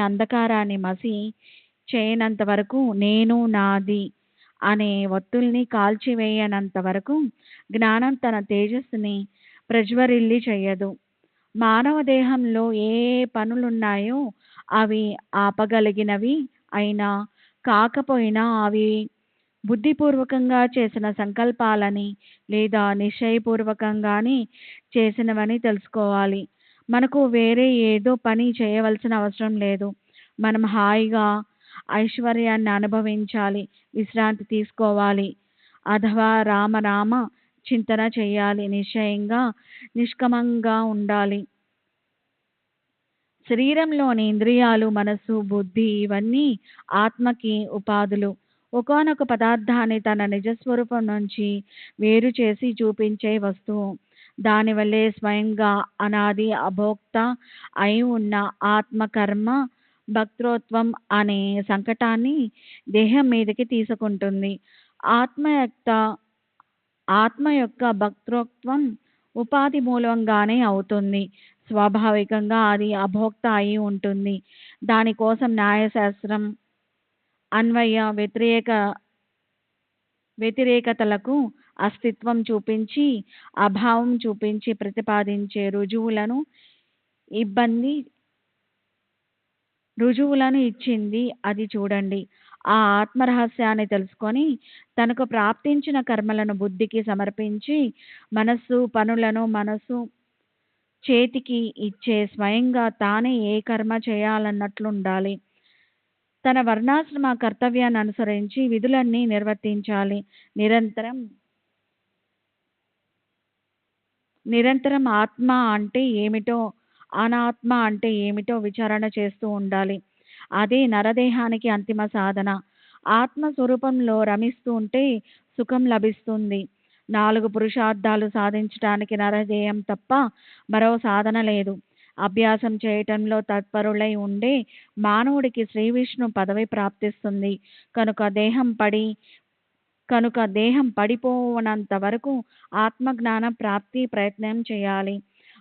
అంధకారాన్ని మసి చేయనంత వరకు, నేను నాది అనే వత్తుల్ని కాల్చివేయనంత వరకు జ్ఞానం తన తేజస్సుని ప్రజ్వరిల్లి చెయ్యదు. మానవ దేహంలో ఏ పనులున్నాయో అవి ఆపగలిగినవి అయినా కాకపోయినా అవి బుద్ధిపూర్వకంగా చేసిన సంకల్పాలని లేదా నిశ్చయపూర్వకంగానే చేసినవని తెలుసుకోవాలి. మనకు వేరే ఏదో పని చేయవలసిన అవసరం లేదు. మనం హాయిగా ఐశ్వర్యాన్ని అనుభవించాలి, విశ్రాంతి తీసుకోవాలి, అథవా రామనామ చింతన చేయాలి, నిశ్చయంగా నిష్కమంగా ఉండాలి. శరీరంలోని ఇంద్రియాలు, మనస్సు, బుద్ధి ఇవన్నీ ఆత్మకి ఉపాధులు. ఒకానొక పదార్థాన్ని తన నిజస్వరూపం నుంచి వేరు చేసి చూపించే వస్తువు. దానివల్లే స్వయంగా అనాది అభోక్త అయి ఉన్న ఆత్మకర్మ భక్తృత్వం అనే సంకటాన్ని దేహం మీదకి తీసుకుంటుంది. ఆత్మ యొక్క భక్తృత్వం ఉపాధి మూలంగానే అవుతుంది. స్వాభావికంగా అది అభోక్త అయి ఉంటుంది. దానికోసం న్యాయశాస్త్రం అన్వయ వ్యతిరేకతలకు అస్తిత్వం చూపించి, అభావం చూపించి ప్రతిపాదించే రుజువులను ఇచ్చింది. అది చూడండి. ఆ ఆత్మరహస్యాన్ని తెలుసుకొని తనకు ప్రాప్తించిన కర్మలను బుద్ధికి సమర్పించి, పనులను మనసు చేతికి ఇచ్చే స్వయంగా తానే ఏ కర్మ చేయాలన్నట్లుండాలి. తన వర్ణాశ్రమ కర్తవ్యాన్ని అనుసరించి విధులన్నీ నిర్వర్తించాలి. నిరంతరం ఆత్మ అంటే ఏమిటో, అనాత్మ అంటే ఏమిటో విచారణ చేస్తూ ఉండాలి. అదే నరదేహానికి అంతిమ సాధన. ఆత్మ స్వరూపంలో రమిస్తూ ఉంటే సుఖం లభిస్తుంది. 4 పురుషార్థాలు సాధించటానికి నరదేహం తప్ప మరో సాధన లేదు. అభ్యాసం చేయటంలో తత్పరులై ఉండే మానవుడికి శ్రీ విష్ణు పదవి ప్రాప్తిస్తుంది. కనుక దేహం పడిపోవనంత వరకు ఆత్మజ్ఞాన ప్రాప్తి ప్రయత్నం చేయాలి.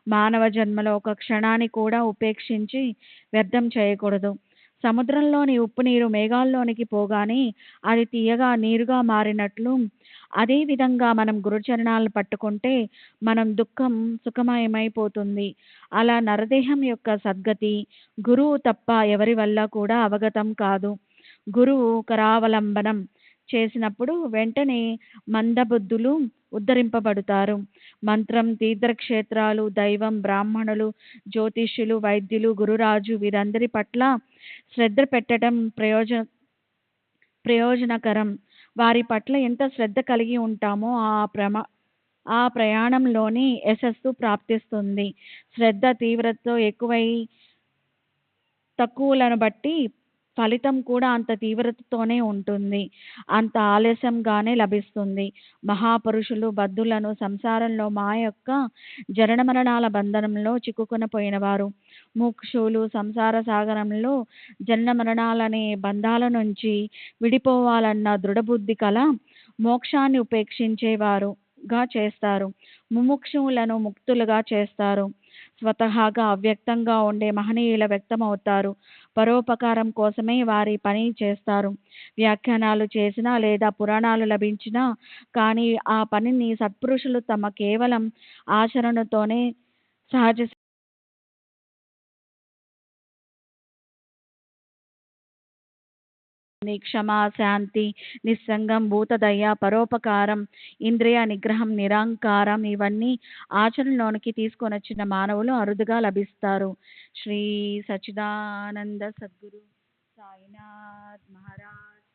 మానవ జన్మలో ఒక క్షణాన్ని కూడా ఉపేక్షించి వ్యర్థం చేయకూడదు. సముద్రంలోని ఉప్పు నీరు మేఘాల్లోనికి పోగానే అది తీయగా నీరుగా మారినట్లు, అదే విధంగా మనం గురుచరణాలను పట్టుకుంటే మనం దుఃఖం సుఖమయమైపోతుంది. అలా నరదేహం యొక్క సద్గతి గురువు తప్ప ఎవరి వల్ల కూడా అవగతం కాదు. గురువు కరావలంబనం చేసినప్పుడు వెంటనే మందబుద్ధులు ఉద్ధరింపబడతారు. మంత్రం, తీర్థక్షేత్రాలు, దైవం, బ్రాహ్మణులు, జ్యోతిష్యులు, వైద్యులు, గురురాజు వీరందరి పట్ల శ్రద్ధ పెట్టడం ప్రయోజనకరం. వారి పట్ల ఎంత శ్రద్ధ కలిగి ఉంటామో ఆ ప్రయాణంలోనే యశస్సు ప్రాప్తిస్తుంది. శ్రద్ధ తీవ్రతతో ఎక్కువై తక్కువలను బట్టి ఫలితం కూడా అంత తీవ్రతతోనే ఉంటుంది, అంత ఆలస్యంగానే లభిస్తుంది. మహాపురుషులు బద్ధులను సంసారంలో మాయ యొక్క జనన మరణాల బంధనంలో చిక్కుకొని పోయినవారు. ముక్షులు సంసార సాగరంలో జనన మరణాలనే బంధాల నుంచి విడిపోవాలన్న దృఢబుద్ధి కల మోక్షాన్ని ఉపేక్షించేవారుగా చేస్తారు. ముముక్షువులను ముక్తులుగా చేస్తారు. స్వతహాగా అవ్యక్తంగా ఉండే మహనీయుల వ్యక్తమవుతారు. పరోపకారం కోసమే వారి పని చేస్తారు. వ్యాఖ్యానాలు చేసినా లేదా పురాణాలు లభించినా కానీ ఆ పనిని సత్పురుషులు తమ కేవలం ఆచరణతోనే సహజ క్షమ, శాంతి, నిస్సంగం, భూతదయ, పరోపకారం, ఇంద్రియ నిగ్రహం, నిరాంకారం ఇవన్నీ ఆచరణలోనికి తీసుకొని వచ్చిన మానవులు అరుదుగా లభిస్తారు. శ్రీ సచ్చిదానంద సద్గురు సాయినాథ్ మహారాజ్.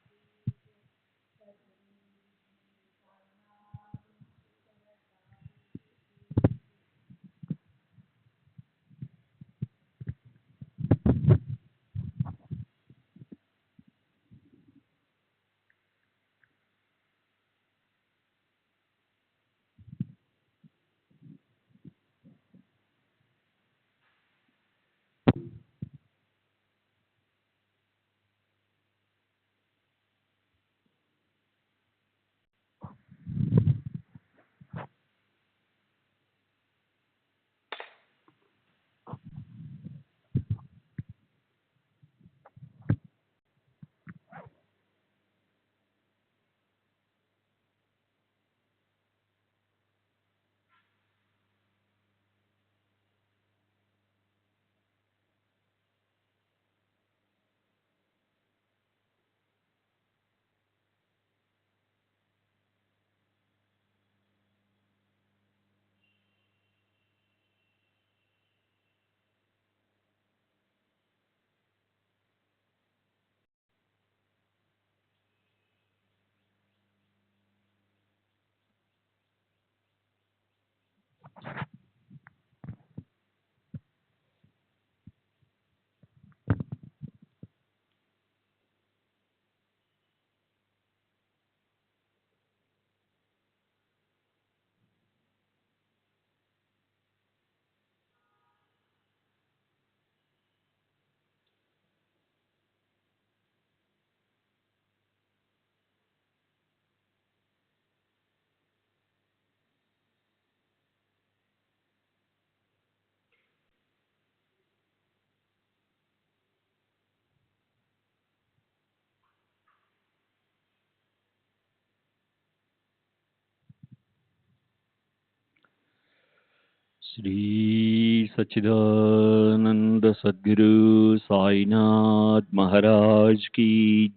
श्री सच्चिदानंद सद्गुरु साईनाथ महाराज की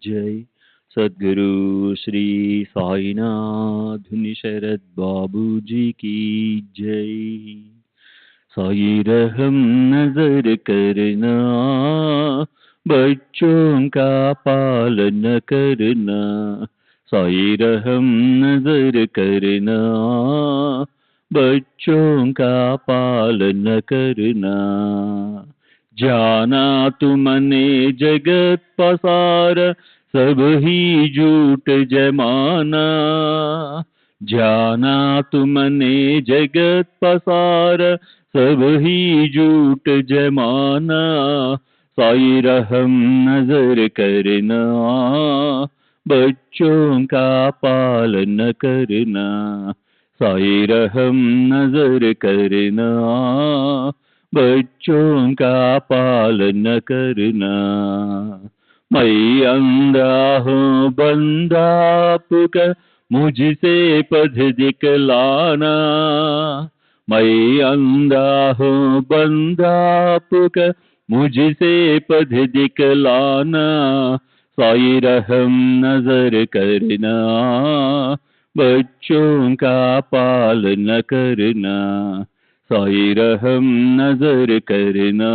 जय। सद्गुरु श्री साईनाथ शरद बाबू जी की जय। साई रहम नजर करना, बच्चों का पालन करना। साई रहम नजर करना, बच्चों का पालन करना। जाना तुमने जगत पसार, सब ही झूठ जमाना। जाना तुमने जगत पसार, सब ही झूठ जमाना। साई रहम नजर करना, बच्चों का पालन करना। साई रहम नजर करना, बच्चों का पालन करना। मैं अंधा हूँ बंदा आपका, मुझसे पथ दिखलाना। मैं अंधा हूँ बंदा आपका, मुझसे पथ दिखलाना। साई रहम नजर करना, बच्चों का पालन करना। साई रहम नजर करना,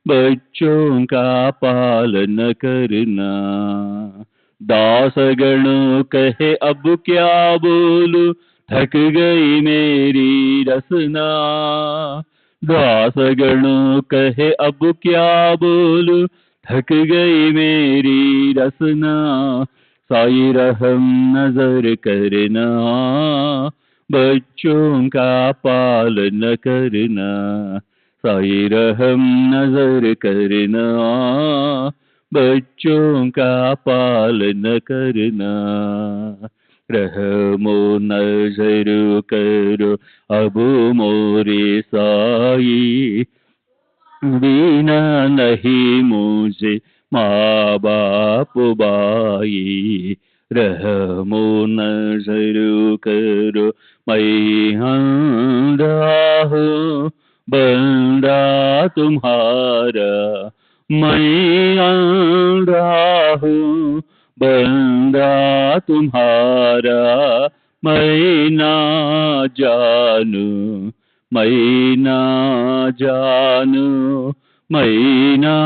बच्चों का पालन करना। दासगणों कहे अब क्या बोलूं, थक गई मेरी रसना। दासगणों कहे अब क्या बोलूं, थक गई मेरी रसना, साई रहम नजर करना, बच्चों का पालन करना, साई रहम नजर करना, बच्चों का पालन करना, रहमो नजर करो अब मोरे साई, बिना नहीं मुझे माँ बाप बाई, रहमो नजर करो मैं अंधा हूँ बंदा तुम्हारा, मैं अंधा हूँ बंदा तुम्हारा, मैं ना जानू मैं ना जानू मैं ना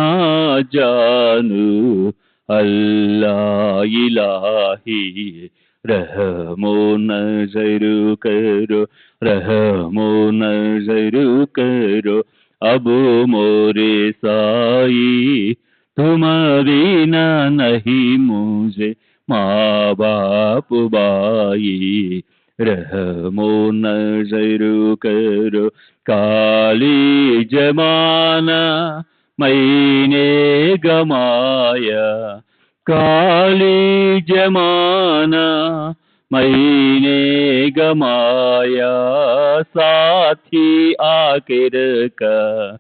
जानू अल्लाह इलाही, रहमो नजर करो रहमो नजर करो अब मोरे साई, तुम बिना नहीं मुझे माँ बाप बाई, रहमो नजर करो काली जमाना मैंने गमाया, काली जमाना मैंने गमाया, साथी आखिर का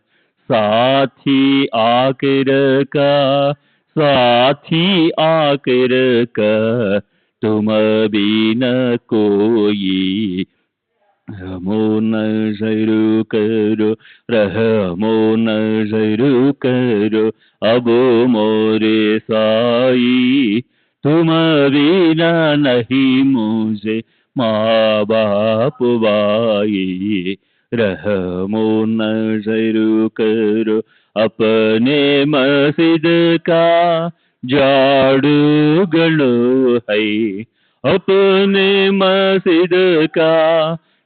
साथी आखिर का साथी आखिर का, तुम बिना कोई, रहमो नजर करो रहमो नजर करो अब मोरे साई, तुम बिना नहीं मुझे माँ बाप बाई, रहमो नजर करो अपने मस्जिद का झाड़ू गलो है, अपने मस्जिद का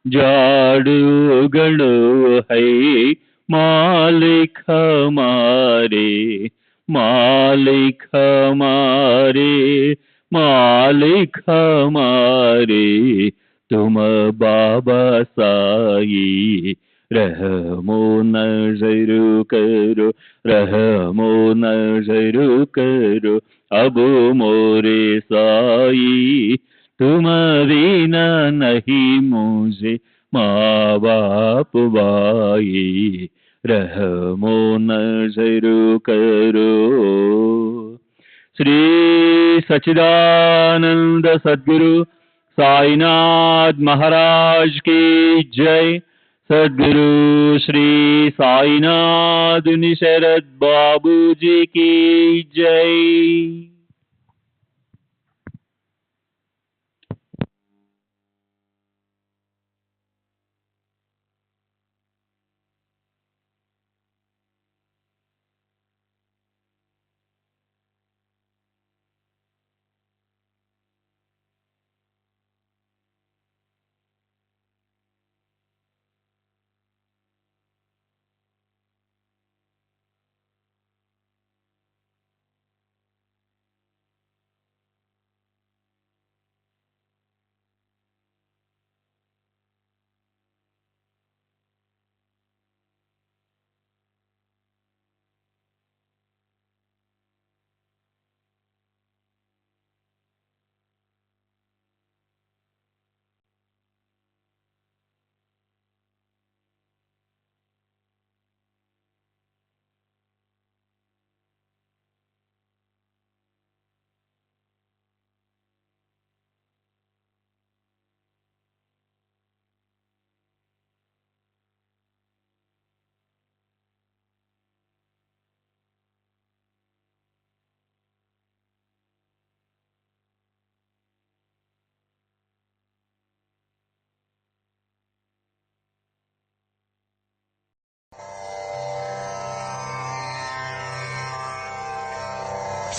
झाड़ू गलो है, मालिक हमारे मालिक हमारे मालिक हमारे, तुम बाबा साई, रहमो नजर करो रहमो नजर करो अब मोरे साई, तुम बिना नहीं मुझे माँ बाप बाई, रहमो नजर करो। श्री सच्चिदानंद सद्गुरु साईनाथ महाराज की जय। सद्गुरु श्री साईनाथ निशरद बाबू जी की जय।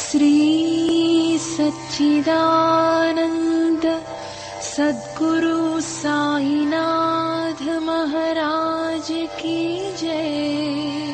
श्री सच्चिदानंद सद्गुरु साईनाथ महाराज की जय।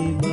Baba